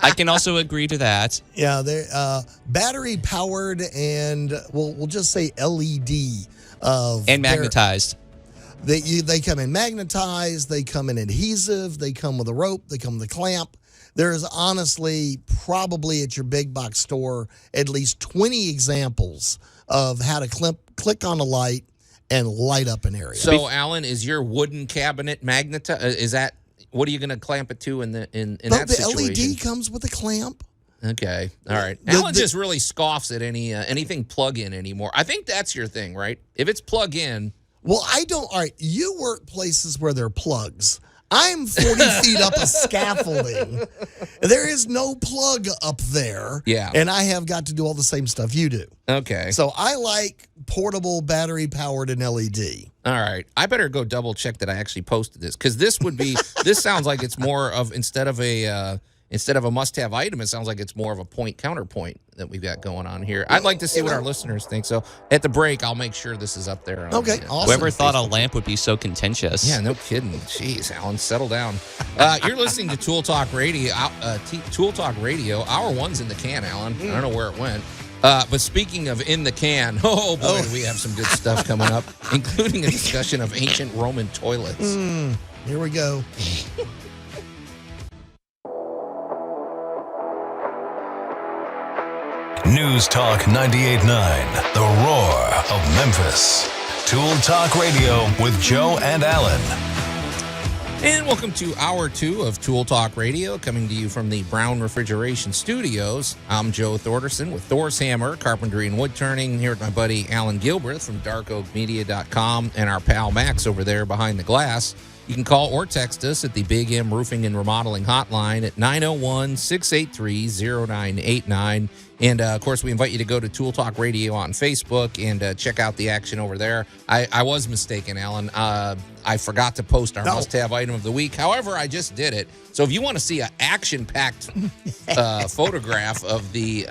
I can also agree to that. Yeah, they're battery powered and we'll just say LED And magnetized. They come in magnetized, they come in adhesive, they come with a rope, they come with a clamp. There's honestly probably at your big box store at least 20 examples of how to click on a light and light up an area. So, Allan, is your wooden cabinet magnetized? Is that what are you going to clamp it to in that situation? The LED comes with a clamp. Okay, all right. Allan just really scoffs at anything plug-in anymore. I think that's your thing, right? If it's plug-in. Well, I don't. All right, you work places where there are plugs. I'm 40 feet up a scaffolding. There is no plug up there. Yeah. And I have got to do all the same stuff you do. Okay. So I like portable, battery-powered, and LED. All right. I better go double-check that I actually posted this, because this sounds like it's more of, instead of a must-have item, it sounds like it's more of a point-counterpoint that we've got going on here. I'd like to see what our listeners think. So at the break, I'll make sure this is up there. Okay, awesome. Whoever thought a lamp would be so contentious. Yeah, no kidding. Jeez, Allan, settle down. You're listening to Tool Talk Radio. Tool Talk Radio. Hour one's in the can, Allan. I don't know where it went. But speaking of in the can, oh boy, we have some good stuff coming up, including a discussion of ancient Roman toilets. Here we go. News Talk 98.9, the roar of Memphis. Tool Talk Radio with Joe and Allan. And welcome to Hour 2 of Tool Talk Radio, coming to you from the Brown Refrigeration Studios. I'm Joe Thorderson with Thor's Hammer, Carpentry and Wood Turning, here with my buddy Allan Gilbert from darkoakmedia.com and our pal Max over there behind the glass. You can call or text us at the Big M Roofing and Remodeling Hotline at 901-683-0989. And, of course, we invite you to go to Tool Talk Radio on Facebook and check out the action over there. I was mistaken, Allan. I forgot to post our must-have item of the week. However, I just did it. So if you want to see an action-packed photograph of the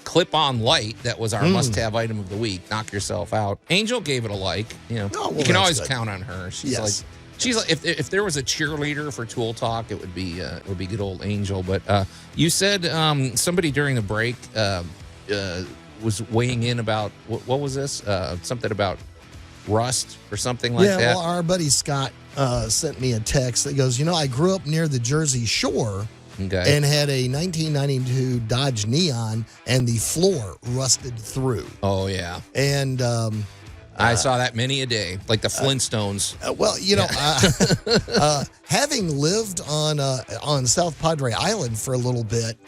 clip-on light that was our must-have item of the week, knock yourself out. Angel gave it a like. You can always count on her. She's like... if there was a cheerleader for Tool Talk, it would be good old Angel. But you said somebody during the break was weighing in about what was this? Something about rust or something like that. Yeah, well, our buddy Scott sent me a text that goes, I grew up near the Jersey Shore. Okay. And had a 1992 Dodge Neon, and the floor rusted through. Oh yeah. And I saw that many a day, like the Flintstones. Having lived on South Padre Island for a little bit,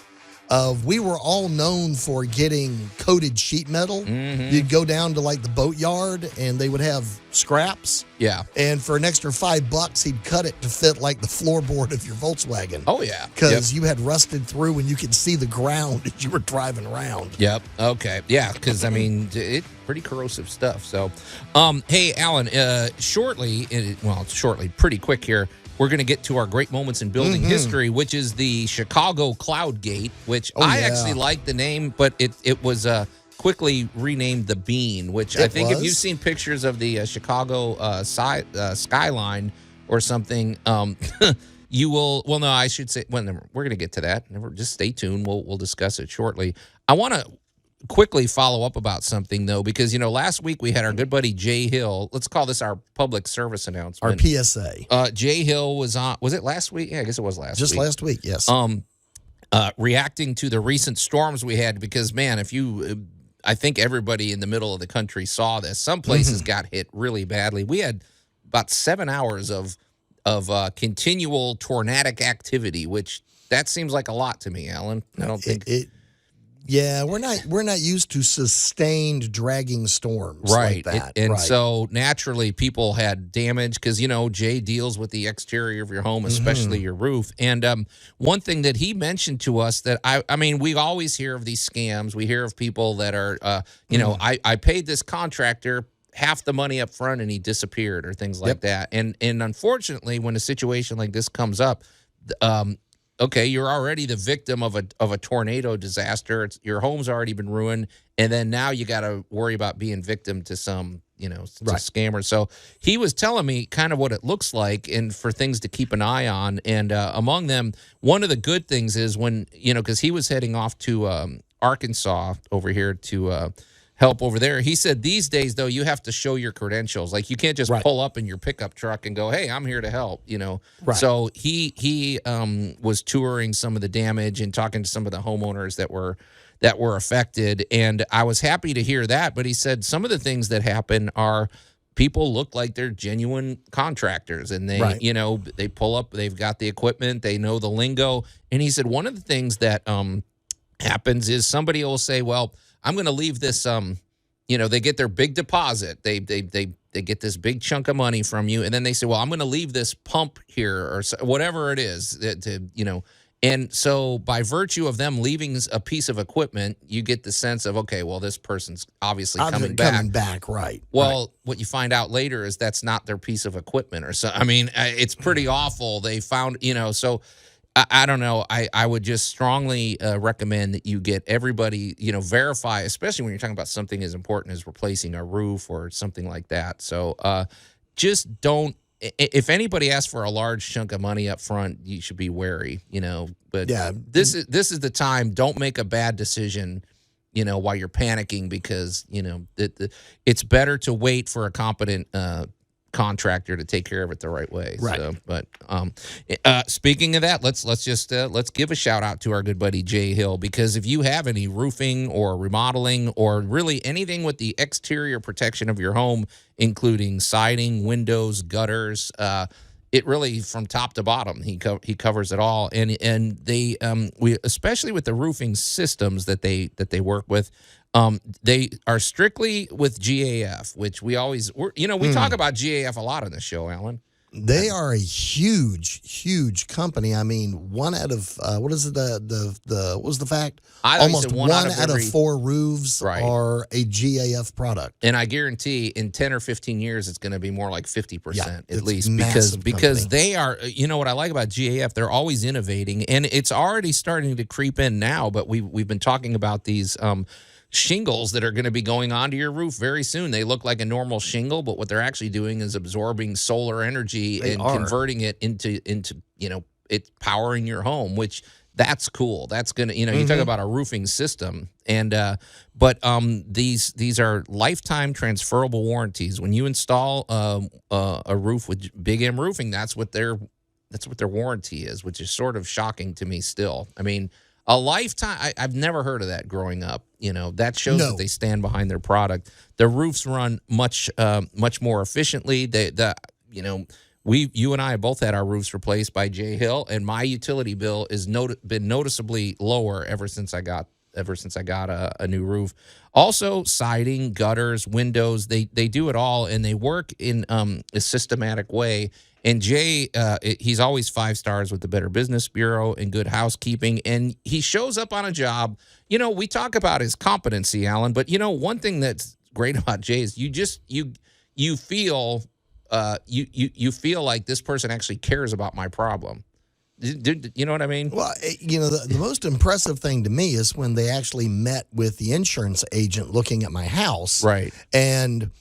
we were all known for getting coated sheet metal. Mm-hmm. You'd go down to like the boatyard, and they would have scraps. Yeah. And for an extra $5, he'd cut it to fit like the floorboard of your Volkswagen. Oh yeah. Because you had rusted through, and you could see the ground as you were driving around. Yep. Okay. Yeah. Because it's pretty corrosive stuff. So, hey, Allan. Shortly, pretty quick here. We're going to get to our great moments in building history, which is the Chicago Cloud Gate, which I actually like the name, but it was quickly renamed the Bean, which I think if you've seen pictures of the Chicago skyline or something, you will. Well, no, I should say. Well, we're going to get to that. Just stay tuned. We'll discuss it shortly. I want to quickly follow up about something, though, because, last week we had our good buddy Jay Hill. Let's call this our public service announcement. Our PSA. Jay Hill was on, was it last week? Yeah, I guess it was last week. Just last week, yes. Reacting to the recent storms we had, because, man, I think everybody in the middle of the country saw this. Some places got hit really badly. We had about 7 hours of continual tornadic activity, which that seems like a lot to me, Allan. I don't think... Yeah, we're not used to sustained dragging storms right. like that. So naturally people had damage because, Jay deals with the exterior of your home, especially your roof. And one thing that he mentioned to us that, I mean, we always hear of these scams. We hear of people that are, I paid this contractor half the money up front and he disappeared or things like that. And unfortunately, when a situation like this comes up, okay, you're already the victim of a tornado disaster. Your home's already been ruined, and then now you got to worry about being victim to some, to scammer. So he was telling me kind of what it looks like and for things to keep an eye on. And among them, one of the good things is when, because he was heading off to Arkansas over here to help over there. He said these days, though, you have to show your credentials. Like you can't just pull up in your pickup truck and go, hey, I'm here to help, Right. So he was touring some of the damage and talking to some of the homeowners that were affected. And I was happy to hear that. But he said some of the things that happen are people look like they're genuine contractors and they, they pull up, they've got the equipment, they know the lingo. And he said one of the things that happens is somebody will say, well, I'm going to leave this, they get their big deposit. They get this big chunk of money from you. And then they say, well, I'm going to leave this pump here or whatever it is and so by virtue of them leaving a piece of equipment, you get the sense of, okay, well, this person's obviously coming back. Right. Well, what you find out later is that's not their piece of equipment or so. I mean, it's pretty awful. They found, so I don't know. I would just strongly recommend that you get everybody, verify, especially when you're talking about something as important as replacing a roof or something like that. So just don't. If anybody asks for a large chunk of money up front, you should be wary, But this is the time. Don't make a bad decision, while you're panicking because it's better to wait for a competent contractor to take care of it the right way. Right. So, but speaking of that, let's give a shout out to our good buddy Jay Hill, because if you have any roofing or remodeling or really anything with the exterior protection of your home, including siding, windows, gutters, it really from top to bottom he covers it all. And they we especially with the roofing systems that they work with. They are strictly with GAF, which we talk about GAF a lot on the show, Allan. They are a huge company. I mean, one out of what is it? What was the fact? Almost one out of 4 roofs are a GAF product. And I guarantee in 10 or 15 years, it's going to be more like 50% at least, because they are. What I like about GAF, they're always innovating, and it's already starting to creep in now. But we've been talking about these. Shingles that are going to be going onto your roof very soon. They look like a normal shingle, but what they're actually doing is absorbing solar energy converting it into it's powering your home, which that's cool. That's going to, you talk about a roofing system. And but these are lifetime transferable warranties. When you install a roof with Big M Roofing, that's what their warranty is, which is sort of shocking to me still. I mean, a lifetime. I've never heard of that growing up. That shows that they stand behind their product. The roofs run much more efficiently. You and I both had our roofs replaced by Jay Hill, and my utility bill has been noticeably lower ever since I got a new roof. Also, siding, gutters, windows, they do it all, and they work in a systematic way. And Jay, he's always 5 stars with the Better Business Bureau and Good Housekeeping, and he shows up on a job. We talk about his competency, Allan, but one thing that's great about Jay is you feel like this person actually cares about my problem. You know what I mean? Well, the most impressive thing to me is when they actually met with the insurance agent looking at my house. Right. And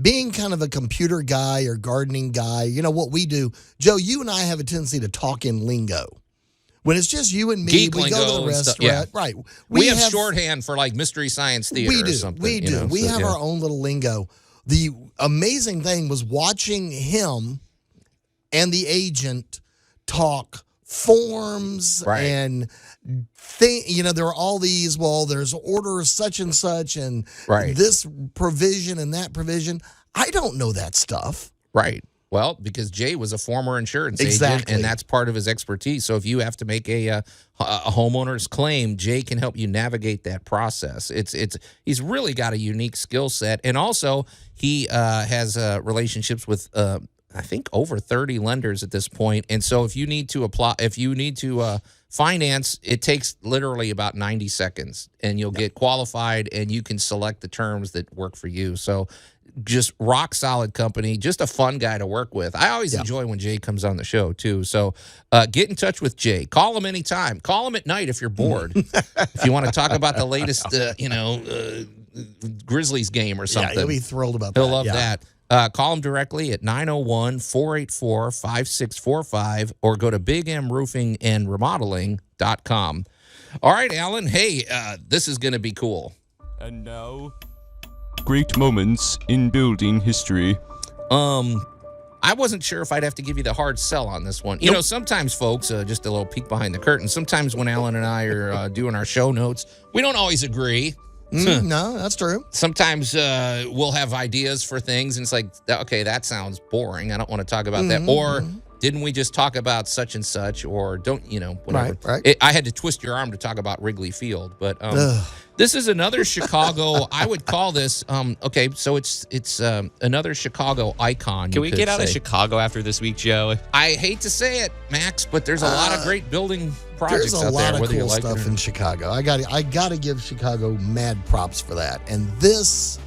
being kind of a computer guy or gardening guy, what we do, Joe, you and I have a tendency to talk in lingo. When it's just you and me, Geek we go to the restaurant. Right. We have shorthand for like Mystery Science Theater or something. We do. We have our own little lingo. The amazing thing was watching him and the agent talk forms and there are all these, there's order such and such and this provision and that provision. I don't know that stuff. Right. Well, because Jay was a former insurance agent, and that's part of his expertise. So if you have to make a homeowner's claim, Jay can help you navigate that process. He's really got a unique skill set, and also he has relationships with I think over 30 lenders at this point. And so if you need to finance, it takes literally about 90 seconds, and you'll get qualified, and you can select the terms that work for you. So just rock solid company, just a fun guy to work with. I always enjoy when Jay comes on the show too. So get in touch with Jay. Call him anytime. Call him at night if you're bored. If you want to talk about the latest, Grizzlies game or something. Yeah, he'll be thrilled about that. He'll love that. Call him directly at 901-484-5645 or go to bigmroofingandremodeling.com. All right, Allan. Hey, this is going to be cool. And now, great moments in building history. I wasn't sure if I'd have to give you the hard sell on this one. You know, sometimes, folks, just a little peek behind the curtain, sometimes when Allan and I are doing our show notes, we don't always agree. No, that's true. Sometimes we'll have ideas for things, and it's like, okay, that sounds boring. I don't want to talk about that. Or didn't we just talk about such and such? Or whatever. Right. I had to twist your arm to talk about Wrigley Field. But this is another Chicago, I would call this, okay, so it's another Chicago icon. Can we get out of Chicago after this week, Joe? I hate to say it, Max, but there's a lot of great building projects There's a out lot there. of cool stuff in Chicago. I got to give Chicago mad props for that. And this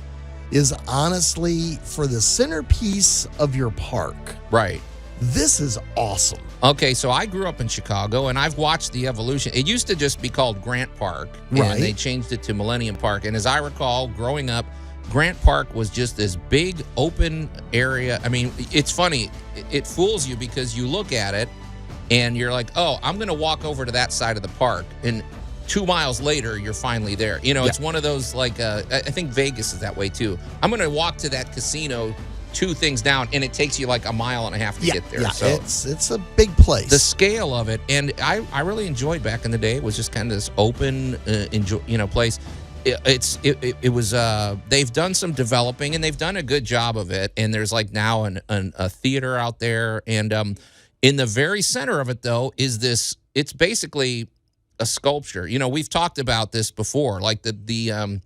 is honestly for the centerpiece of your park. Right. This is awesome. Okay, so I grew up in Chicago, and I've watched the evolution. It used to just be called Grant Park, and they changed it to Millennium Park. And as I recall, growing up, Grant Park was just this big open area. I mean, it's funny. It fools you because you look at it, and you're like, oh, I'm going to walk over to that side of the park. And 2 miles later, you're finally there. It's one of those, like, I think Vegas is that way, too. I'm going to walk to that casino 2 things down, and it takes you like a mile and a half to get there. Yeah, so it's a big place. The scale of it, and I really enjoyed back in the day. It was just kind of this open, place. It was. They've done some developing, and they've done a good job of it. And there's like now a theater out there, and in the very center of it though is this. It's basically a sculpture. We've talked about this before, like the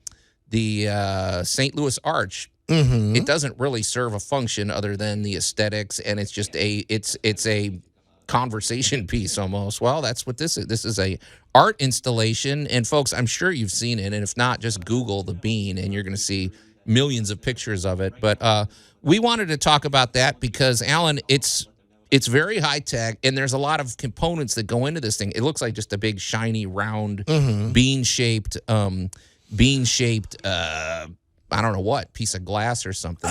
St. Louis Arch. Mm-hmm. It doesn't really serve a function other than the aesthetics, and it's just it's a conversation piece almost. Well, that's what this is. This is a art installation, and folks, I'm sure you've seen it, and if not, just Google the Bean, and you're going to see millions of pictures of it. But we wanted to talk about that because, Allan, it's very high tech, and there's a lot of components that go into this thing. It looks like just a big shiny round bean shaped. I don't know what, piece of glass or something.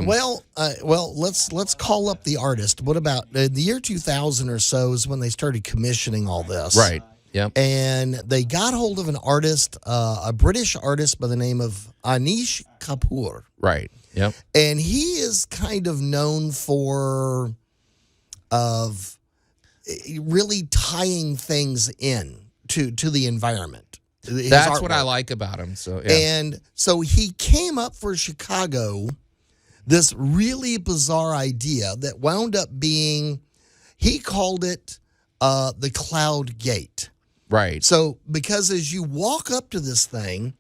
Well, let's call up the artist. What about the year 2000 or so is when they started commissioning all this. Right. Yep. And they got hold of an artist, a British artist by the name of Anish Kapoor. Right. Yep. And he is kind of known for really tying things in to the environment. That's what I like about him. So, yeah. And so he came up for Chicago, this really bizarre idea that wound up being, he called it the Cloud Gate. Right. So because as you walk up to this thing,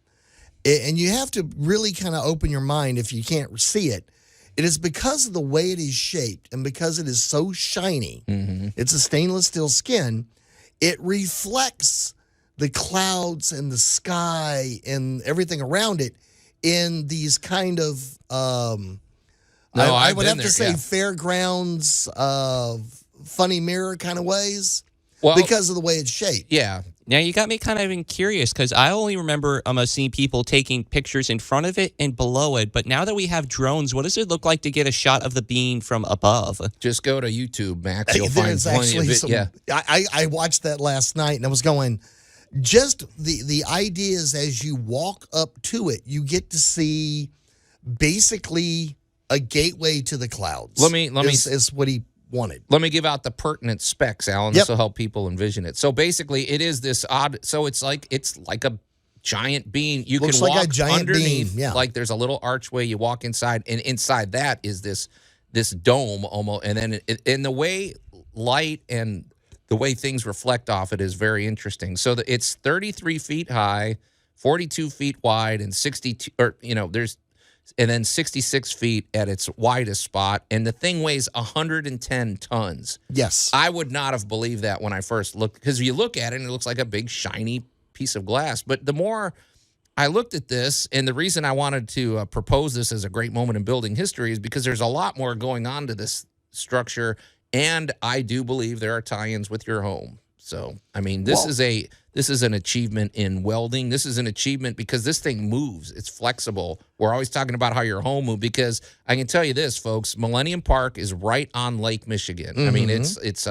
and you have to really kind of open your mind if you can't see it, it is because of the way it is shaped and because it is so shiny. Mm-hmm. It's a stainless steel skin. It reflects the clouds and the sky and everything around it in these kind of, I would have to say fairgrounds, funny mirror kind of ways because of the way it's shaped. Yeah. Now, you got me kind of even curious because I only remember seeing people taking pictures in front of it and below it. But now that we have drones, what does it look like to get a shot of the bean from above? Just go to YouTube, Max. You'll find plenty of it. I watched that last night and I was going, just the idea is as you walk up to it, you get to see basically a gateway to the clouds. Let me is what he wanted. Let me give out the pertinent specs, Allan. This will help people envision it. So basically, it is this odd. So it's like a giant bean. You Looks can like walk a giant underneath. bean. Yeah. Like there's a little archway. You walk inside, and inside that is this dome almost. And then in the way light and the way things reflect off it is very interesting. So it's 33 feet high, 42 feet wide, and 62. Or there's and then 66 feet at its widest spot. And the thing weighs 110 tons. Yes. I would not have believed that when I first looked, because you look at it and it looks like a big, shiny piece of glass. But the more I looked at this, and the reason I wanted to propose this as a great moment in building history is because there's a lot more going on to this structure, and I do believe there are tie-ins with your home. So, I mean, this is an achievement in welding. This is an achievement because this thing moves. It's flexible. We're always talking about how your home moves, because I can tell you this, folks, Millennium Park is right on Lake Michigan. I mean, it's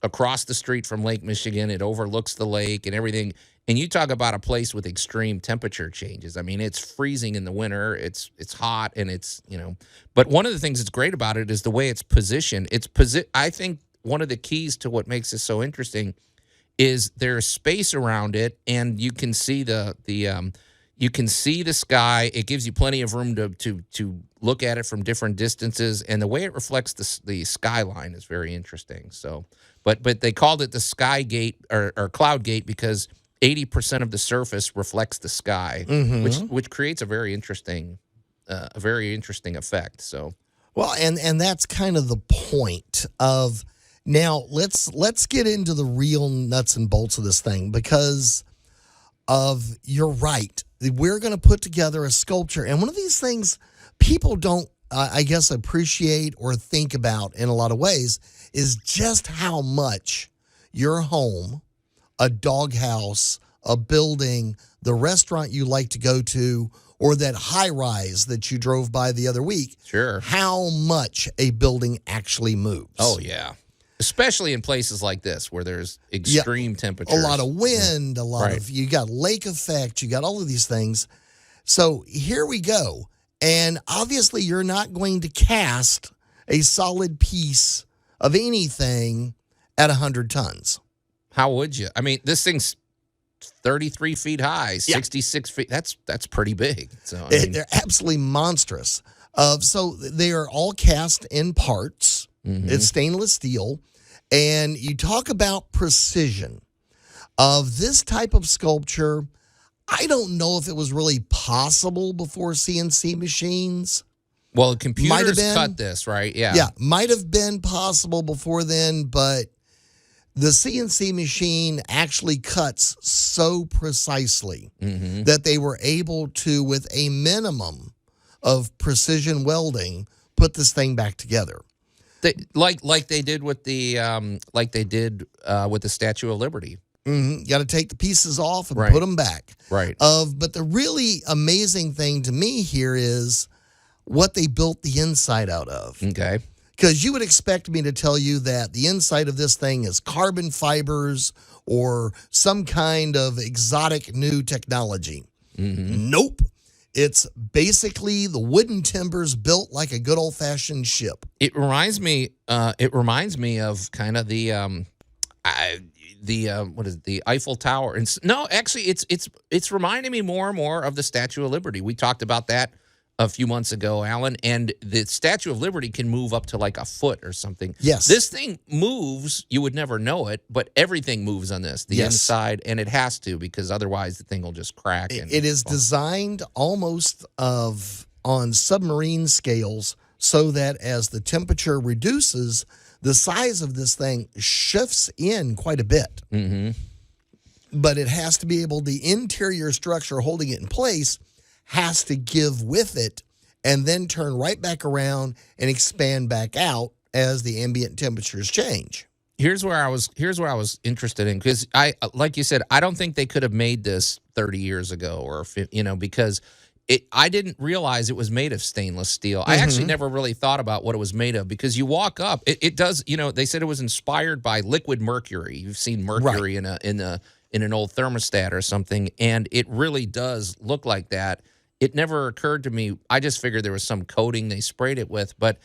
across the street from Lake Michigan. It overlooks the lake and everything. And you talk about a place with extreme temperature changes. I mean, it's freezing in the winter. It's hot, and it's, But one of the things that's great about it is the way it's positioned. I think one of the keys to what makes this so interesting is there's space around it, and you can see you can see the sky. It gives you plenty of room to look at it from different distances, and the way it reflects the skyline is very interesting. So, but they called it the sky gate or cloud gate because 80% of the surface reflects the sky, which creates a very interesting effect. So, well, and that's kind of the point of. Now, let's get into the real nuts and bolts of this thing, because you're right. We're going to put together a sculpture. And one of these things people don't, I guess, appreciate or think about in a lot of ways is just how much your home, a doghouse, a building, the restaurant you like to go to, or that high rise that you drove by the other week, sure, how much a building actually moves. Oh, yeah. Especially in places like this where there's extreme temperatures. A lot of wind, you got lake effect, you got all of these things. So here we go. And obviously you're not going to cast a solid piece of anything at 100 tons. How would you? I mean, this thing's 33 feet high, 66 feet. That's pretty big. So they're absolutely monstrous. So they are all cast in parts. It's stainless steel. And you talk about precision of this type of sculpture. I don't know if it was really possible before CNC machines. Well, the computers cut this, right? Yeah. Yeah, might have been possible before then, but the CNC machine actually cuts so precisely that they were able to, with a minimum of precision welding, put this thing back together. Like they did with the Statue of Liberty. You got to take the pieces off and put them back. Right. But the really amazing thing to me here is what they built the inside out of. Okay. Because you would expect me to tell you that the inside of this thing is carbon fibers or some kind of exotic new technology. Nope. It's basically the wooden timbers built like a good old-fashioned ship. It reminds me of kind of the Eiffel Tower. And no, actually, it's reminding me more and more of the Statue of Liberty. We talked about that a few months ago, Allan, and the Statue of Liberty can move up to like a foot or something. Yes. This thing moves. You would never know it, but everything moves on this, the inside, and it has to, because otherwise the thing will just crack. It is designed almost on submarine scales so that as the temperature reduces, the size of this thing shifts in quite a bit. But it has to be able, the interior structure holding it in place has to give with it and then turn right back around and expand back out as the ambient temperatures change. Here's where I was interested in, because like you said, I don't think they could have made this 30 years ago or because I didn't realize it was made of stainless steel. I actually never really thought about what it was made of, because you walk up, it does, they said it was inspired by liquid mercury. You've seen mercury in an old thermostat or something, and it really does look like that. It never occurred to me. I just figured there was some coating they sprayed it with. But,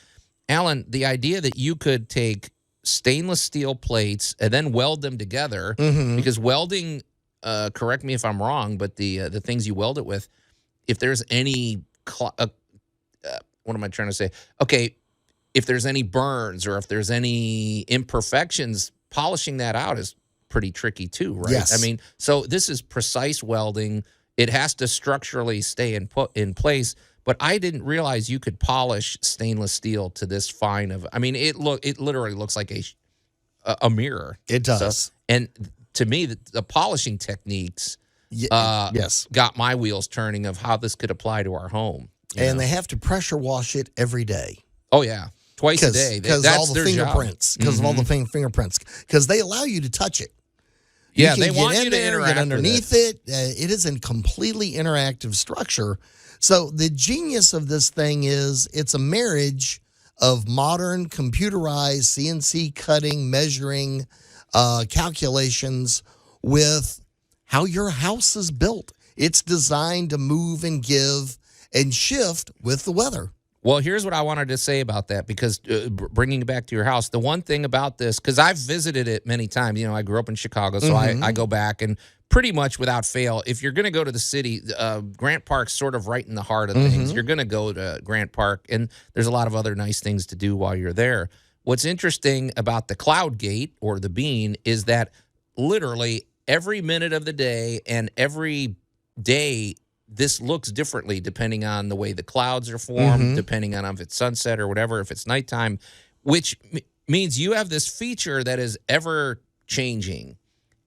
Allan, the idea that you could take stainless steel plates and then weld them together, because welding, correct me if I'm wrong, but the things you weld it with, if there's any, what am I trying to say? Okay, if there's any burns or if there's any imperfections, polishing that out is pretty tricky too, right? Yes. I mean, so this is precise welding. It has to structurally stay in place, but I didn't realize you could polish stainless steel to this fine of. I mean, it literally looks like a mirror. It does. So, and to me, the polishing techniques yes, got my wheels turning of how this could apply to our home. And they have to pressure wash it every day. Oh, yeah. Twice a day. Because That's all the their fingerprints. Because of all the fingerprints. Because they allow you to touch it. Yeah, you they can want get you in to there, interact get underneath with it. It is a completely interactive structure. So the genius of this thing is it's a marriage of modern computerized CNC cutting, measuring, calculations with how your house is built. It's designed to move and give and shift with the weather. Well, here's what I wanted to say about that, because bringing it back to your house, the one thing about this, because I've visited it many times. You know, I grew up in Chicago, so I go back, and pretty much without fail, if you're going to go to the city, Grant Park's sort of right in the heart of things. You're going to go to Grant Park, and there's a lot of other nice things to do while you're there. What's interesting about the Cloud Gate or the bean is that literally every minute of the day and every day, this looks differently depending on the way the clouds are formed, depending on if it's sunset or whatever, if it's nighttime, which means you have this feature that is ever changing.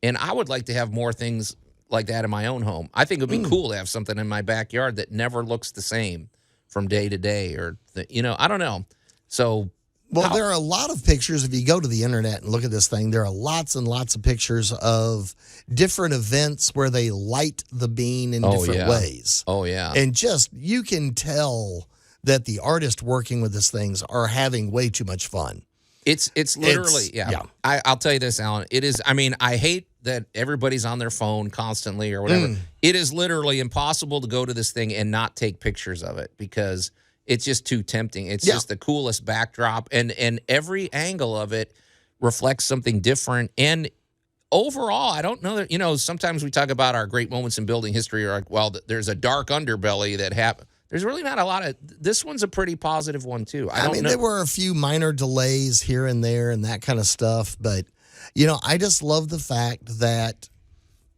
And I would like to have more things like that in my own home. I think it would be cool to have something in my backyard that never looks the same from day to day, or, I don't know. So, well, there are a lot of pictures. If you go to the internet and look at this thing, there are lots and lots of pictures of different events where they light the bean in different ways. Oh, yeah. And you can tell that the artists working with these things are having way too much fun. It's literally, I'll tell you this, Alan. It is, I hate that everybody's on their phone constantly or whatever. It is literally impossible to go to this thing and not take pictures of it, because it's just too tempting. It's just the coolest backdrop, and every angle of it reflects something different. And overall, I don't know that, sometimes we talk about our great moments in building history, or like, well, there's a dark underbelly that happened. There's really not a lot of, this one's a pretty positive one too. I mean, there were a few minor delays here and there and that kind of stuff, but, I just love the fact that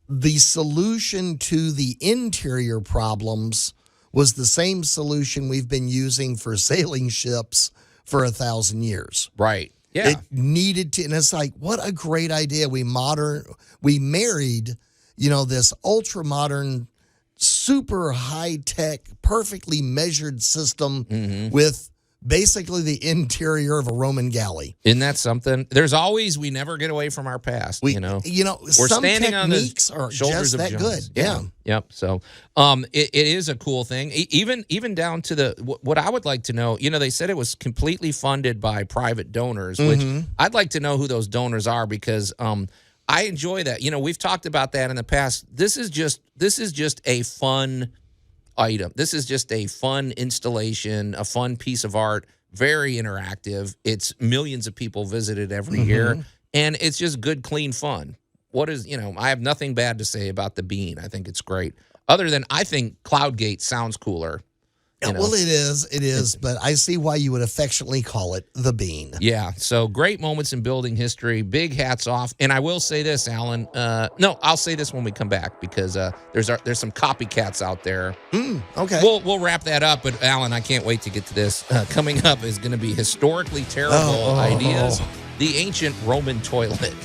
the solution to the interior problems was the same solution we've been using for sailing ships for 1,000 years. Right. Yeah. It needed to, and it's like, what a great idea. We married, this ultra modern, super high tech, perfectly measured system with basically the interior of a Roman galley. Isn't that something? We never get away from our past. We're some standing techniques on the are shoulders just of that giants. good. Yeah. Yep. So, it is a cool thing. Even down to what I would like to know. They said it was completely funded by private donors, which I'd like to know who those donors are, because I enjoy that. We've talked about that in the past. This is just a fun item. This is just a fun installation, a fun piece of art, very interactive. It's millions of people visit it every year, and it's just good, clean fun. I have nothing bad to say about the bean. I think it's great. Other than I think Cloudgate sounds cooler. Well, it is, but I see why you would affectionately call it the bean. Yeah, so great moments in building history. Big hats off. And I will say this, Alan. No, I'll say this when we come back, because there's some copycats out there. Okay. We'll wrap that up, but Alan, I can't wait to get to this. Coming up is going to be historically terrible ideas. The ancient Roman toilet.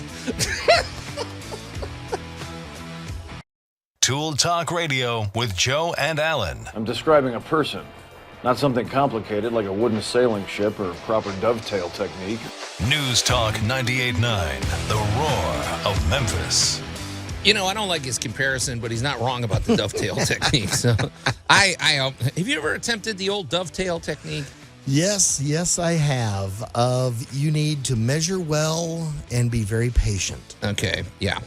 Tool Talk Radio with Joe and Allan. I'm describing a person, not something complicated like a wooden sailing ship or proper dovetail technique. News Talk 98.9, the roar of Memphis. I don't like his comparison, but he's not wrong about the dovetail technique. So, have you ever attempted the old dovetail technique? Yes, I have. You need to measure well and be very patient. Okay, yeah.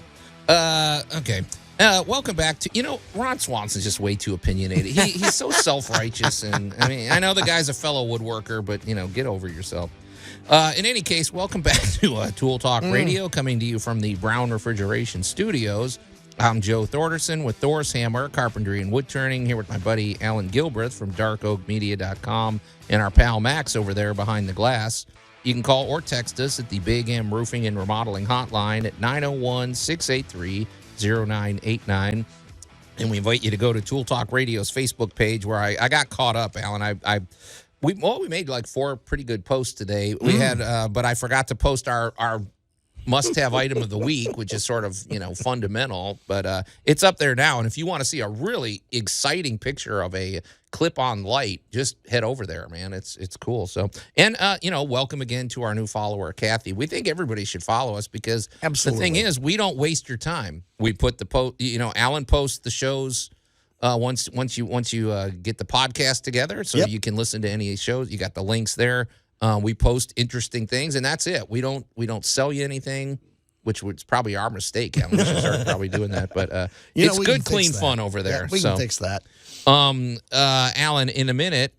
Okay. Welcome back to, Ron Swanson's just way too opinionated. He's so self-righteous, and I know the guy's a fellow woodworker, but, get over yourself. In any case, welcome back to Tool Talk Radio, coming to you from the Brown Refrigeration Studios. I'm Joe Thorderson with Thor's Hammer, Carpentry and Wood Turning, here with my buddy Alan Gilbreth from darkoakmedia.com and our pal Max over there behind the glass. You can call or text us at the Big M Roofing and Remodeling Hotline at 901-683-0989. And we invite you to go to Tool Talk Radio's Facebook page, where I got caught up, Alan. We made like 4 pretty good posts today. We had, but I forgot to post our must-have item of the week, which is sort of, fundamental. But it's up there now. And if you want to see a really exciting picture of a clip-on light, just head over there, man. It's cool. So, and welcome again to our new follower, Kathy. We think everybody should follow us because Absolutely. The thing is, we don't waste your time. We put the Allan posts the shows. Once you get the podcast together, so you can listen to any shows. You got the links there. We post interesting things, and that's it. We don't sell you anything, which was probably our mistake. We should start probably doing that. But it's good, clean fun over there. Yeah, we can fix that. Allan, in a minute.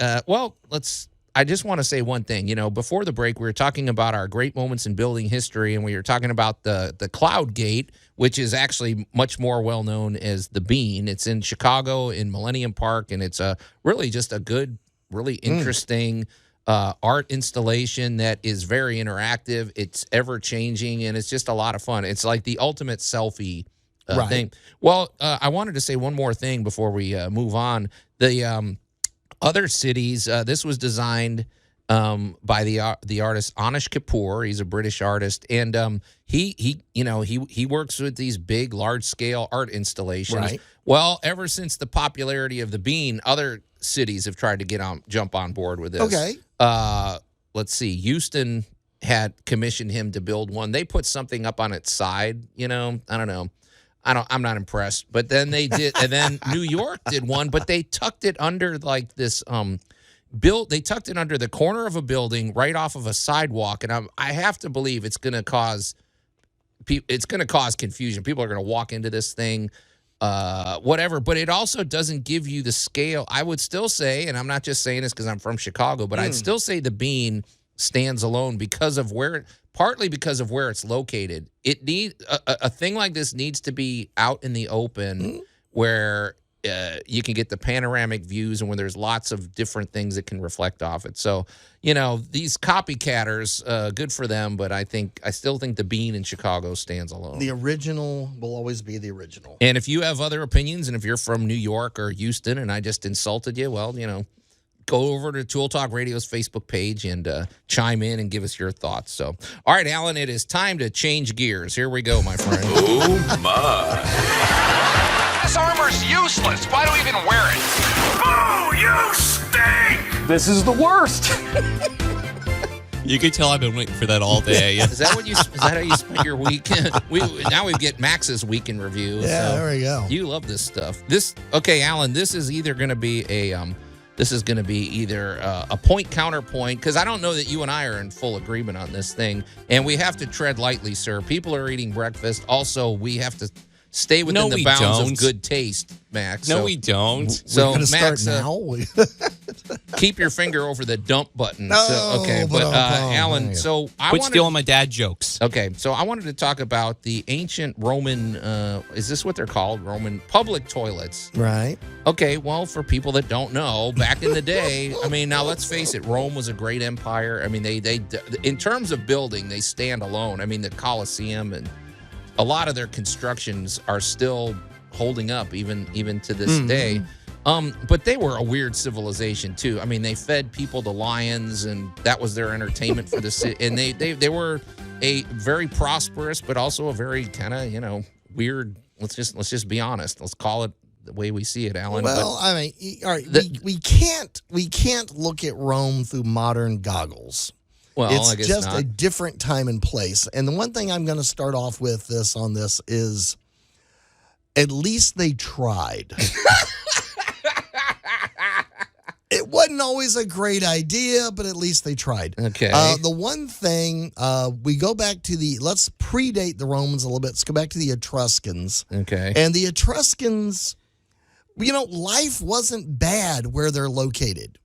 I just want to say one thing. Before the break, we were talking about our great moments in building history, and we were talking about the Cloud Gate, which is actually much more well-known as the Bean. It's in Chicago in Millennium Park, and it's really just a good, really interesting art installation that is very interactive. It's ever-changing, and it's just a lot of fun. It's like the ultimate selfie thing. Well, I wanted to say one more thing before we move on. The other cities, this was designed by the artist Anish Kapoor. He's a British artist, and he works with these big, large-scale art installations. Right. Well, ever since the popularity of the Bean, other cities have tried to jump on board with this. Okay. Let's see. Houston had commissioned him to build one. They put something up on its side. I don't know. I'm not impressed. But then they did, and then New York did one, but they tucked it under like this they tucked it under the corner of a building right off of a sidewalk, and I have to believe it's going to cause confusion. People are going to walk into this thing, whatever. But it also doesn't give you the scale. I would still say, and I'm not just saying this because I'm from Chicago, but I'd still say the Bean stands alone partly because of where it's located. It needs a thing like this needs to be out in the open where you can get the panoramic views and where there's lots of different things that can reflect off it. So, these copycatters, good for them, but I still think the Bean in Chicago stands alone. The original will always be the original. And if you have other opinions, and if you're from New York or Houston and I just insulted you, well, go over to Tool Talk Radio's Facebook page and chime in and give us your thoughts. So, all right, Allan, it is time to change gears. Here we go, my friend. Oh, my. This armor's useless. Why do we even wear it? Oh, you stink! This is the worst. You can tell I've been waiting for that all day. Is that how you spent your week? Now we get Max's week in review. Yeah, so there we go. You love this stuff. Allan, this is either going to be a point counterpoint, because I don't know that you and I are in full agreement on this thing, and we have to tread lightly, sir. People are eating breakfast. Also, we have to stay within the bounds of good taste, Max. No, we don't. So, We're Max, start now. keep your finger over the dump button. No, Allan, so Quit stealing my dad jokes. Okay, so I wanted to talk about the ancient Roman, is this what they're called? Roman public toilets. Right. Okay, well, for people that don't know, back in the day, now let's face it, Rome was a great empire. They in terms of building, they stand alone. The Colosseum and a lot of their constructions are still holding up even to this day. But they were a weird civilization too. They fed people to lions, and that was their entertainment for the city. And they were a very prosperous, but also a very kind of weird. Let's just be honest. Let's call it the way we see it, Allan. Well, all right. We can't look at Rome through modern goggles. Well, it's I guess just not. a different time and place. And the one thing I'm going to start off with on this is at least they tried. It wasn't always a great idea, but at least they tried. Okay. The one thing, we go back to let's predate the Romans a little bit. Let's go back to the Etruscans. Okay. And the Etruscans, life wasn't bad where they're located.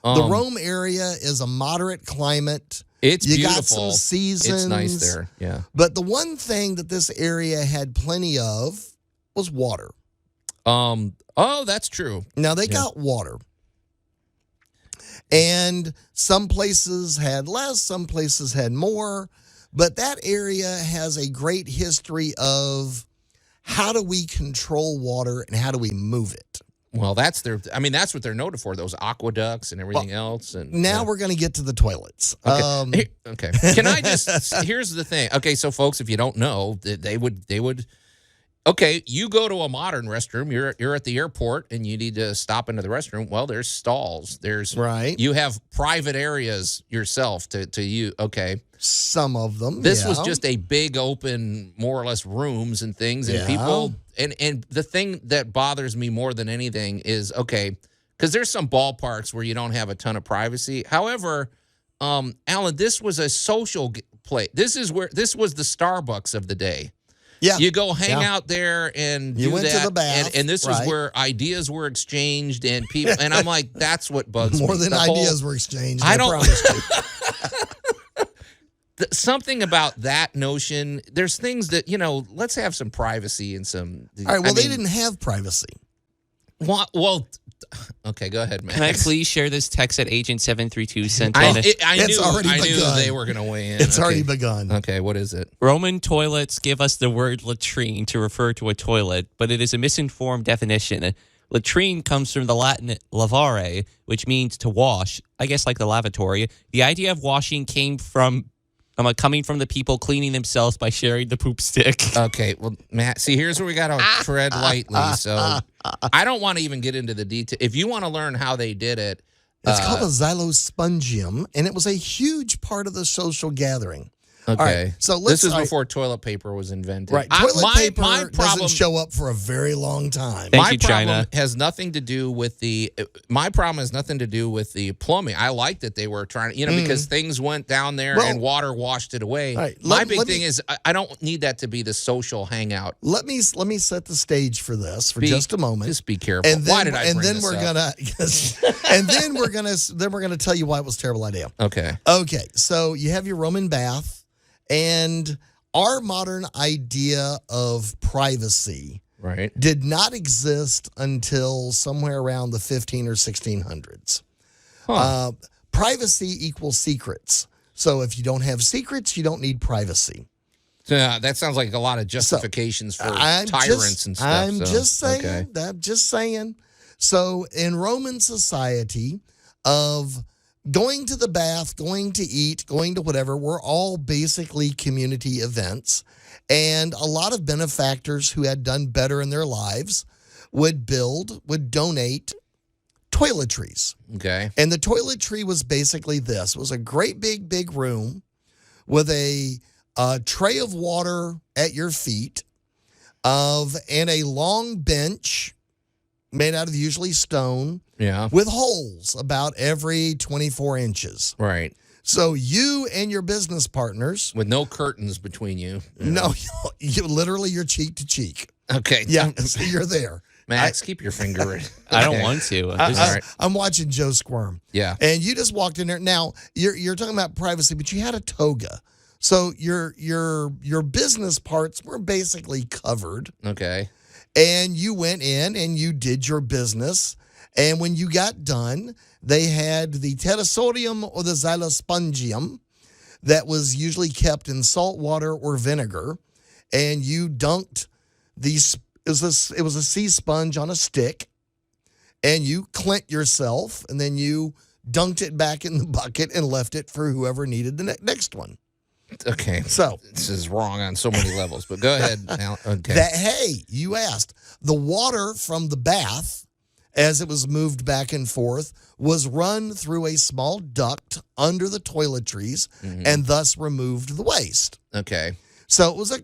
The Rome area is a moderate climate. It's beautiful. You got some seasons. It's nice there, yeah. But the one thing that this area had plenty of was water. Oh, that's true. Now, they got water. And some places had less, some places had more. But that area has a great history of how do we control water and how do we move it? Well, that's what they're noted for, those aqueducts and everything else. And now we're going to get to the toilets. Okay. Okay. Can I just, here's the thing. Okay. So folks, if you don't know, they would, okay, you go to a modern restroom, you're at the airport and you need to stop into the restroom. Well, there's stalls. You have private areas yourself to you. Okay. Some of them. This was just a big open, more or less rooms and things, and people. And the thing that bothers me more than anything is, okay, because there's some ballparks where you don't have a ton of privacy. However, Allan, this was a social place. This was the Starbucks of the day. Yeah. You go hang out there and you do went that, to the bath, and this was where ideas were exchanged and people. And I'm like, that's what bugs me. More than ideas were exchanged. I don't. promise you. Something about that notion. There's things that let's have some privacy and some. All right. Well, they didn't have privacy. Well, okay. Go ahead, Max. Can I please share this text that Agent 732 sent I in? knew they were going to weigh in. It's already begun. Okay, what is it? Roman toilets give us the word latrine to refer to a toilet, but it is a misinformed definition. Latrine comes from the Latin lavare, which means to wash. I guess like the lavatory. The idea of washing came from coming from the people cleaning themselves by sharing the poop stick. Okay, well, Matt, see, here's where we got to tread lightly. So I don't want to even get into the detail. If you want to learn how they did it. It's called a xylospongium, and it was a huge part of the social gathering. Okay. All right, so this is before toilet paper was invented. Right. Toilet paper doesn't show up for a very long time. Thank you, problem China. has nothing to do with my problem has nothing to do with the plumbing. I like that they were trying to, because things went down there and water washed it away. Right. My big thing is I don't need that to be the social hangout. Let me set the stage for this for just a moment. Just be careful. And then, why did I bring this we're up? then we're gonna tell you why it was a terrible idea. Okay. Okay. So you have your Roman bath. And our modern idea of privacy did not exist until somewhere around the 15 or 1600s. Huh. Privacy equals secrets. So if you don't have secrets, you don't need privacy. That sounds like a lot of justifications for tyrants and stuff. I'm just saying. So in Roman society of going to the bath, going to eat, going to whatever, were all basically community events. And a lot of benefactors who had done better in their lives would donate toiletries. Okay. And the toiletry was basically this. It was a great big room with a tray of water at your feet and a long bench made out of usually stone. Yeah. With holes about every 24 inches. Right. So you and your business partners. With no curtains between you. No, you're cheek to cheek. Okay. Yeah, so you're there. Max, keep your finger in. I don't want to. I'm watching Joe squirm. Yeah. And you just walked in there. Now, you're talking about privacy, but you had a toga. So your business parts were basically covered. Okay. And you went in and you did your business. And when you got done, they had the pterodactylium or the xylospongium that was usually kept in salt water or vinegar. And you dunked it was a sea sponge on a stick. And you clint yourself. And then you dunked it back in the bucket and left it for whoever needed the next one. Okay. So this is wrong on so many levels, but go ahead. Okay. You asked. The water from the bath, as it was moved back and forth, was run through a small duct under the toiletries and thus removed the waste. Okay. So it was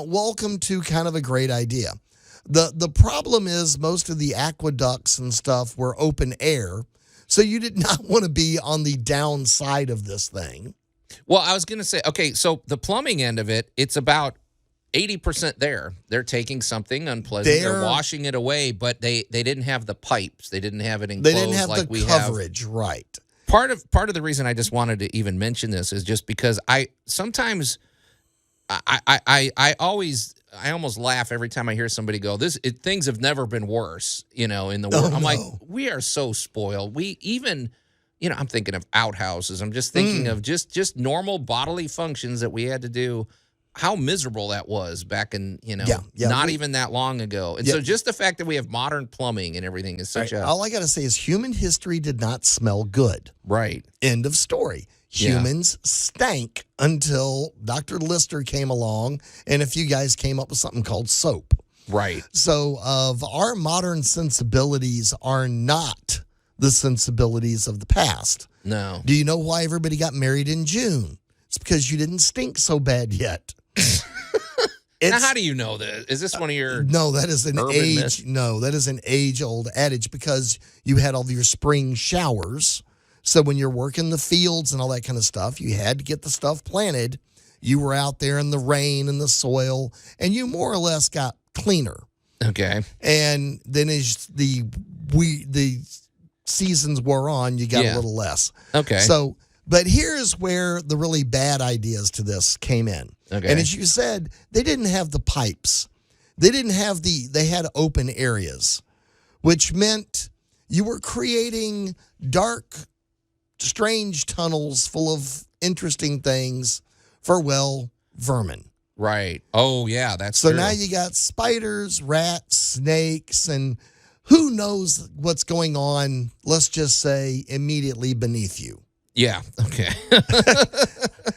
welcome to kind of a great idea. The problem is most of the aqueducts and stuff were open air, so you did not want to be on the downside of this thing. Well, I was going to say, okay, so the plumbing end of it, it's about 80% there. They're taking something unpleasant. They're washing it away, but they didn't have the pipes. They didn't have it enclosed. They didn't have like the coverage, right. Part of the reason I just wanted to even mention this is just because I almost laugh every time I hear somebody go, things have never been worse, in the world. I'm like, we are so spoiled. We even... I'm thinking of outhouses. I'm just thinking of just normal bodily functions that we had to do. how miserable that was back in, Yeah, not even that long ago. And so just the fact that we have modern plumbing and everything is such all I got to say is human history did not smell good. Right. End of story. Humans stank until Dr. Lister came along and a few guys came up with something called soap. Right. So our modern sensibilities are not the sensibilities of the past. No. Do you know why everybody got married in June? It's because you didn't stink so bad yet. Now, how do you know this? Is this one of your No, that is an urban age. myths? No, that is an age-old adage because you had all of your spring showers. So when you're working the fields and all that kind of stuff, you had to get the stuff planted. You were out there in the rain and the soil, and you more or less got cleaner. Okay. And then as the seasons wore on, you got a little less. Okay. So, but here's where the really bad ideas to this came in. Okay. And as you said, they didn't have the pipes. They didn't have they had open areas, which meant you were creating dark, strange tunnels full of interesting things for, vermin. Right. Oh, yeah, that's So true. now you got spiders, rats, snakes, and who knows what's going on, let's just say, immediately beneath you. Yeah. Okay.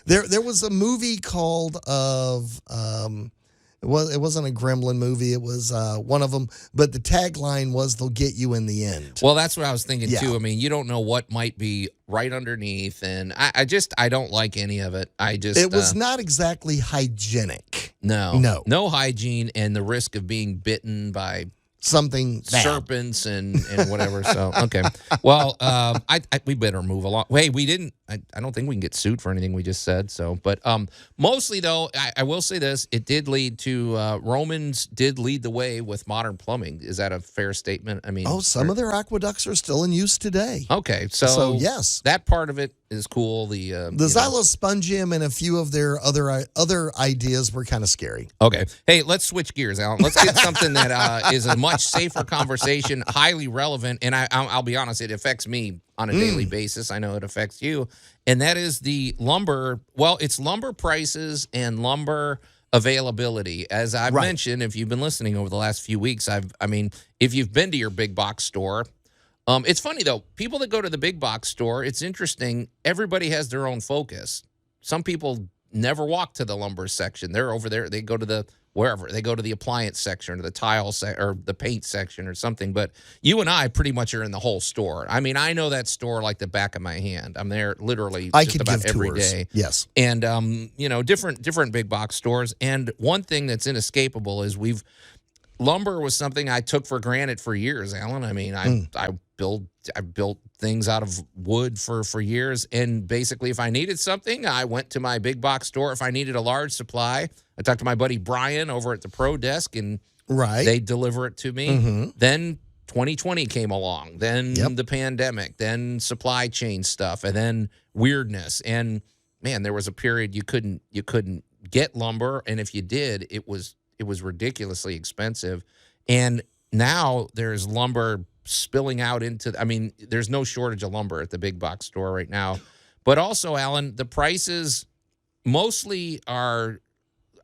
There was a movie called it wasn't a Gremlin movie. It was one of them, but the tagline was "They'll get you in the end." Well, that's what I was thinking Yeah. too. I mean, you don't know what might be right underneath, and I don't like any of it. It was not exactly hygienic. no hygiene, and the risk of being bitten by Something bad. serpents and whatever. So okay, well, we better move along. Hey, we didn't. I don't think we can get sued for anything we just said. So, but mostly though, I will say this: it did lead to Romans did lead the way with modern plumbing. Is that a fair statement? I mean, some of their aqueducts are still in use today. Okay, so yes, that part of it is cool. The xylospongium and a few of their other ideas were kind of scary. Okay. Hey, let's switch gears, Alan. Let's get something that is a much safer conversation, highly relevant, and I'll be honest, it affects me on a daily basis. I know it affects you, and that is the lumber. Well, it's lumber prices and lumber availability. As I've mentioned, if you've been listening over the last few weeks, if you've been to your big box store. It's funny, though. People that go to the big box store, it's interesting. Everybody has their own focus. Some people never walk to the lumber section. They're over there. They go to wherever. They go to the appliance section or the tile or the paint section or something. But you and I pretty much are in the whole store. I mean, I know that store like the back of my hand. I'm there literally just about every day. Yes. And, different big box stores. And one thing that's inescapable is lumber was something I took for granted for years, Alan. I mean, I built things out of wood for years, and basically if I needed something, I went to my big box store. If I needed a large supply, I talked to my buddy Brian over at the Pro Desk, and they deliver it to me. Mm-hmm. Then 2020 came along, then the pandemic, then supply chain stuff, and then weirdness. And man, there was a period you couldn't get lumber, and if you did, it was ridiculously expensive. And now there's lumber spilling out there's no shortage of lumber at the big box store right now. But also, Alan, the prices mostly are,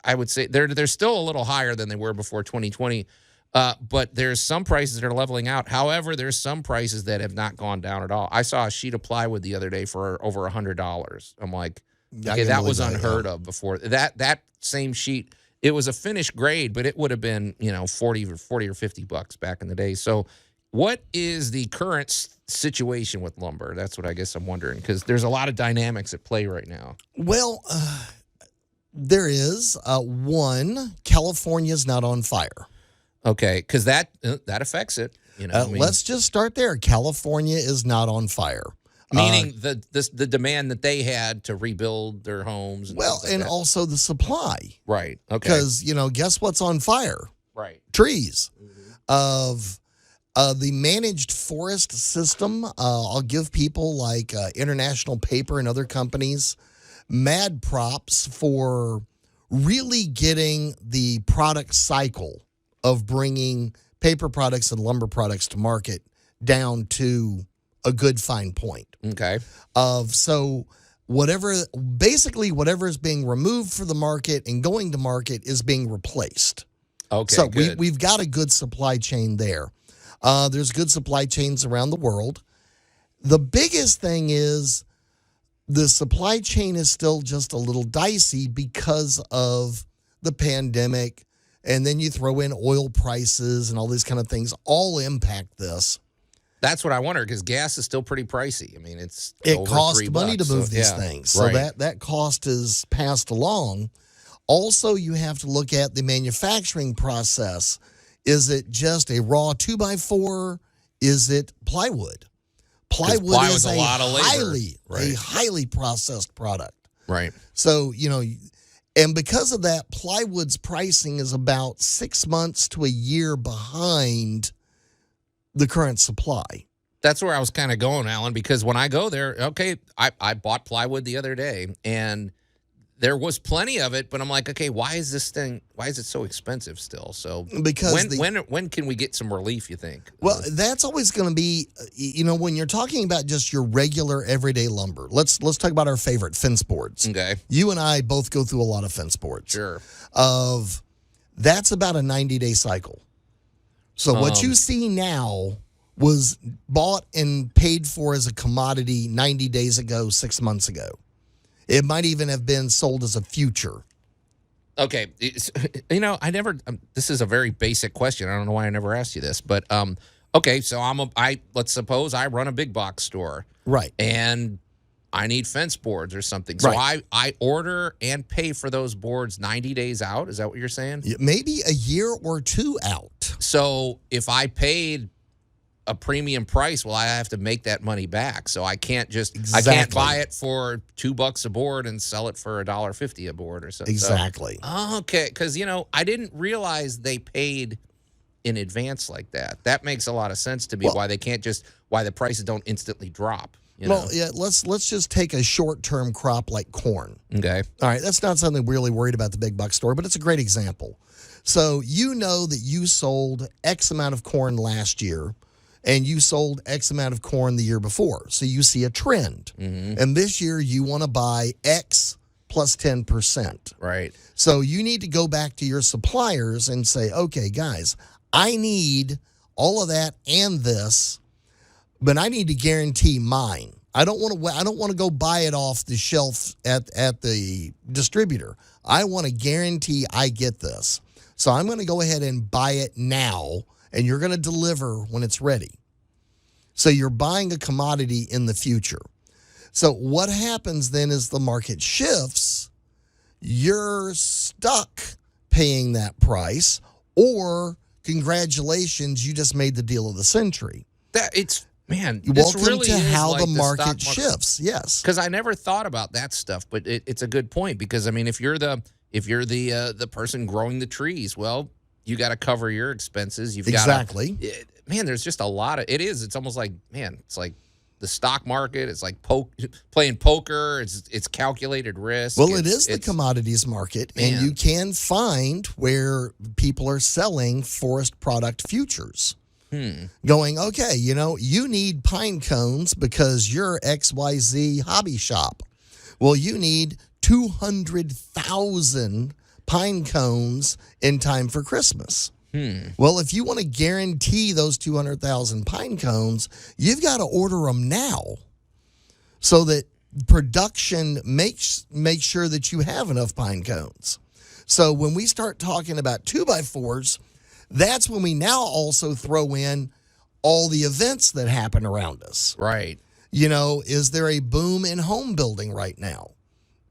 I would say, they're still a little higher than they were before 2020. But there's some prices that are leveling out. However, there's some prices that have not gone down at all. I saw a sheet of plywood the other day for over $100. I'm like, okay, that was unheard of before. That same sheet, it was a finished grade, but it would have been, $40 or $50 back in the day. So what is the current situation with lumber? That's what I guess I'm wondering, because there's a lot of dynamics at play right now. Well, there is. One, California's not on fire. Okay, because that affects it. Let's just start there. California is not on fire. Meaning the demand that they had to rebuild their homes. And Also the supply. Right. Okay. Because, guess what's on fire? Right. Trees. Of the managed forest system, I'll give people like International Paper and other companies mad props for really getting the product cycle of bringing paper products and lumber products to market down to a good fine point. Okay. basically whatever is being removed from the market and going to market is being replaced. Okay, so good. we've got a good supply chain there. There's good supply chains around the world. The biggest thing is the supply chain is still just a little dicey because of the pandemic, and then you throw in oil prices and all these kind of things all impact this. That's what I wonder, because gas is still pretty pricey. I mean, it over costs $3 money to move these things, so right. that cost is passed along. Also, you have to look at the manufacturing process. Is it just a raw 2x4? Is it plywood? Plywood is a lot of labor. a highly processed product. Right. So, and because of that, plywood's pricing is about 6 months to a year behind the current supply. That's where I was kind of going, Alan, because when I go there, okay, I bought plywood the other day, and there was plenty of it, but I'm like, okay, why is it so expensive still? So because when can we get some relief, you think? Well, that's always going to be, when you're talking about just your regular everyday lumber. Let's talk about our favorite fence boards. Okay. You and I both go through a lot of fence boards. Sure. That's about a 90-day cycle. So what you see now was bought and paid for as a commodity 90 days ago, 6 months ago. It might even have been sold as a future. Okay. I never, this is a very basic question. I don't know why I never asked you this, but, okay. So let's suppose I run a big box store. Right. And I need fence boards or something. So right. I order and pay for those boards 90 days out. Is that what you're saying? Maybe a year or two out. So if I paid a premium price, well, I have to make that money back. So I can't just exactly. I can't buy it for $2 a board and sell it for $1.50 a board or something. Exactly. So, okay, because I didn't realize they paid in advance like that. That makes a lot of sense to me. Well, why the prices don't instantly drop. Yeah. Let's just take a short-term crop like corn. Okay. All right, that's not something we're really worried about the big box store, but it's a great example. So that you sold X amount of corn last year, and you sold X amount of corn the year before. So you see a trend. Mm-hmm. And this year you want to buy X plus 10%. Right. So you need to go back to your suppliers and say, okay, guys, I need all of that and this, but I need to guarantee mine. I don't want to go buy it off the shelf at the distributor. I want to guarantee I get this. So I'm going to go ahead and buy it now, and you're going to deliver when it's ready. So you're buying a commodity in the future. So what happens then is the market shifts. You're stuck paying that price, or congratulations, you just made the deal of the century. Welcome really to how like the market shifts. Yes, because I never thought about that stuff, but it's a good point. Because if you're the person growing the trees, well, you got to cover your expenses. Exactly. There's just a lot of it. It's almost like it's like the stock market. It's like playing poker. It's calculated risk. Well, it's the commodities market, and you can find where people are selling forest product futures. Going, okay, you need pine cones because you're XYZ hobby shop. Well, you need 200,000 pine cones in time for Christmas. Well, if you want to guarantee those 200,000 pine cones, you've got to order them now so that production makes sure that you have enough pine cones. So when we start talking about 2x4s, that's when we now also throw in all the events that happen around us. Right. Is there a boom in home building right now?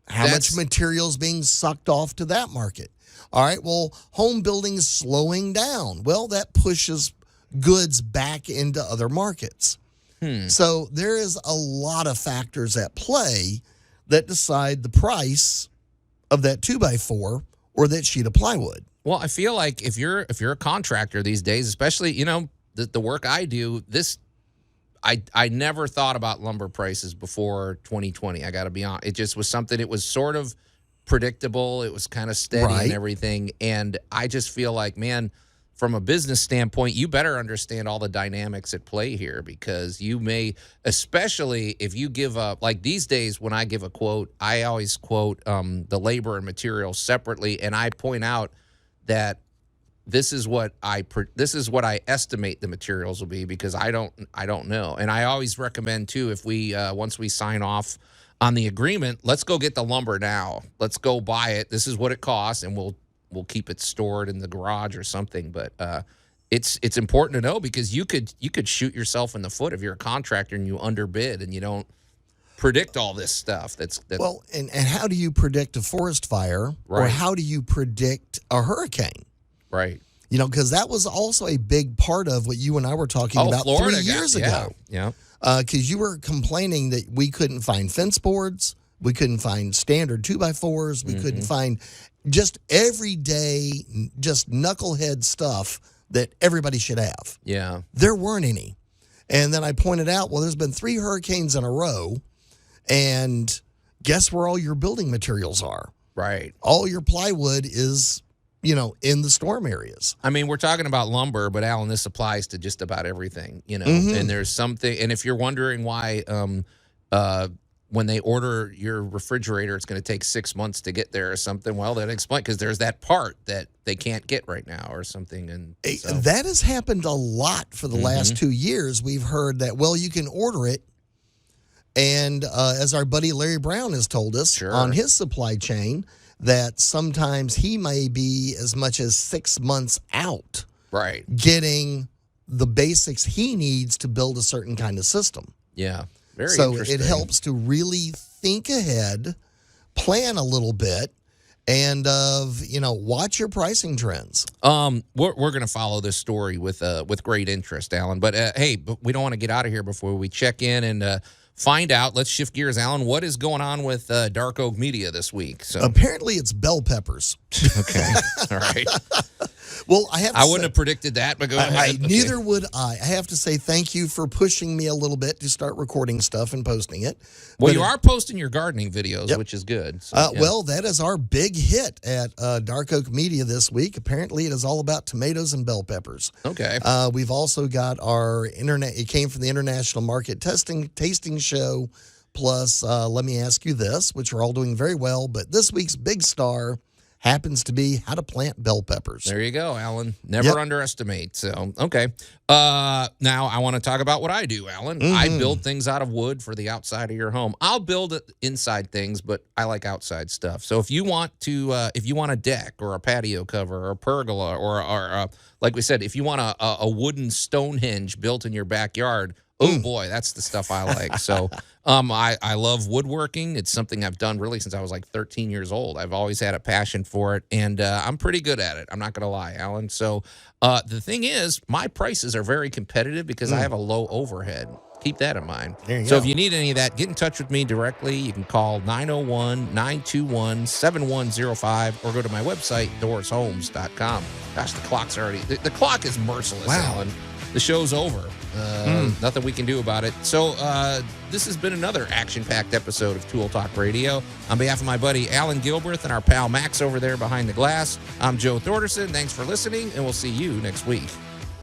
How much material is being sucked off to that market? All right, well, home building is slowing down. Well, that pushes goods back into other markets. So there is a lot of factors at play that decide the price of that 2x4 or that sheet of plywood. Well, I feel like if you're a contractor these days, especially, the work I do, I never thought about lumber prices before 2020. I got to be honest. It just was something, it was sort of predictable. It was kind of steady and everything. And I just feel like, man, from a business standpoint, you better understand all the dynamics at play here, because you may, especially if you give up, like these days when I give a quote, I always quote the labor and materials separately, and I point out that this is what I estimate the materials will be, because I don't know. And I always recommend too, if we once we sign off on the agreement, let's go get the lumber now. Let's go buy it. This is what it costs, and we'll keep it stored in the garage or something. But it's important to know, because you could shoot yourself in the foot if you're a contractor and you underbid and you don't predict all this stuff. Well, and how do you predict a forest fire, or Right. how do you predict a hurricane? Right. You know, because that was also a big part of what you and I were talking about Florida 3 years ago. Yeah. Because you were complaining that we couldn't find fence boards, we couldn't find standard 2x4s, we couldn't find just everyday, just knucklehead stuff that everybody should have. Yeah. There weren't any. And then I pointed out, well, there's been 3 hurricanes in a row, and guess where all your building materials are? Right. All your plywood is, in the storm areas. I mean, we're talking about lumber, but Alan, this applies to just about everything, And there's something, and if you're wondering why when they order your refrigerator, it's going to take 6 months to get there or something, well, that explains, because there's that part that they can't get right now or something. And so. That has happened a lot for the last 2 years. We've heard that, well, you can order it. And as our buddy Larry Brown has told us on his supply chain, that sometimes he may be as much as 6 months out getting the basics he needs to build a certain kind of system. Yeah. Very so interesting. it helps to really think ahead, plan a little bit, and watch your pricing trends. We're going to follow this story with great interest, Alan. But but we don't want to get out of here before we check in and find out. Let's shift gears, Alan. What is going on with Dark Oak Media this week? So apparently it's bell peppers. Okay, all right. Well, I wouldn't have predicted that, but go ahead. Neither would I. I have to say thank you for pushing me a little bit to start recording stuff and posting it. Well, you are posting your gardening videos, which is good. So, Well, that is our big hit at Dark Oak Media this week. Apparently, it is all about tomatoes and bell peppers. Okay. We've also got our internet. It came from the International Market Tasting Show. Plus, let me ask you this, which are all doing very well. But this week's big star happens to be how to plant bell peppers. There you go, Alan. Never underestimate. So, okay. Now I want to talk about what I do, Alan. I build things out of wood for the outside of your home. I'll build inside things, but I like outside stuff. So if you want a deck or a patio cover or a pergola or like we said, if you want a wooden Stonehenge built in your backyard, oh boy, that's the stuff I like. So I love woodworking. It's something I've done really since I was like 13 years old. I've always had a passion for it, and I'm pretty good at it. I'm not going to lie, Alan. So the thing is, my prices are very competitive because I have a low overhead. Keep that in mind. So if you need any of that, get in touch with me directly. You can call 901-921-7105 or go to my website, DorisHomes.com. Gosh, the clock's already... The clock is merciless, Alan. The show's over. Nothing we can do about it. So this has been another action-packed episode of Tool Talk Radio. On behalf of my buddy Alan Gilbreth and our pal Max over there behind the glass, I'm Joe Thorderson. Thanks for listening, and we'll see you next week.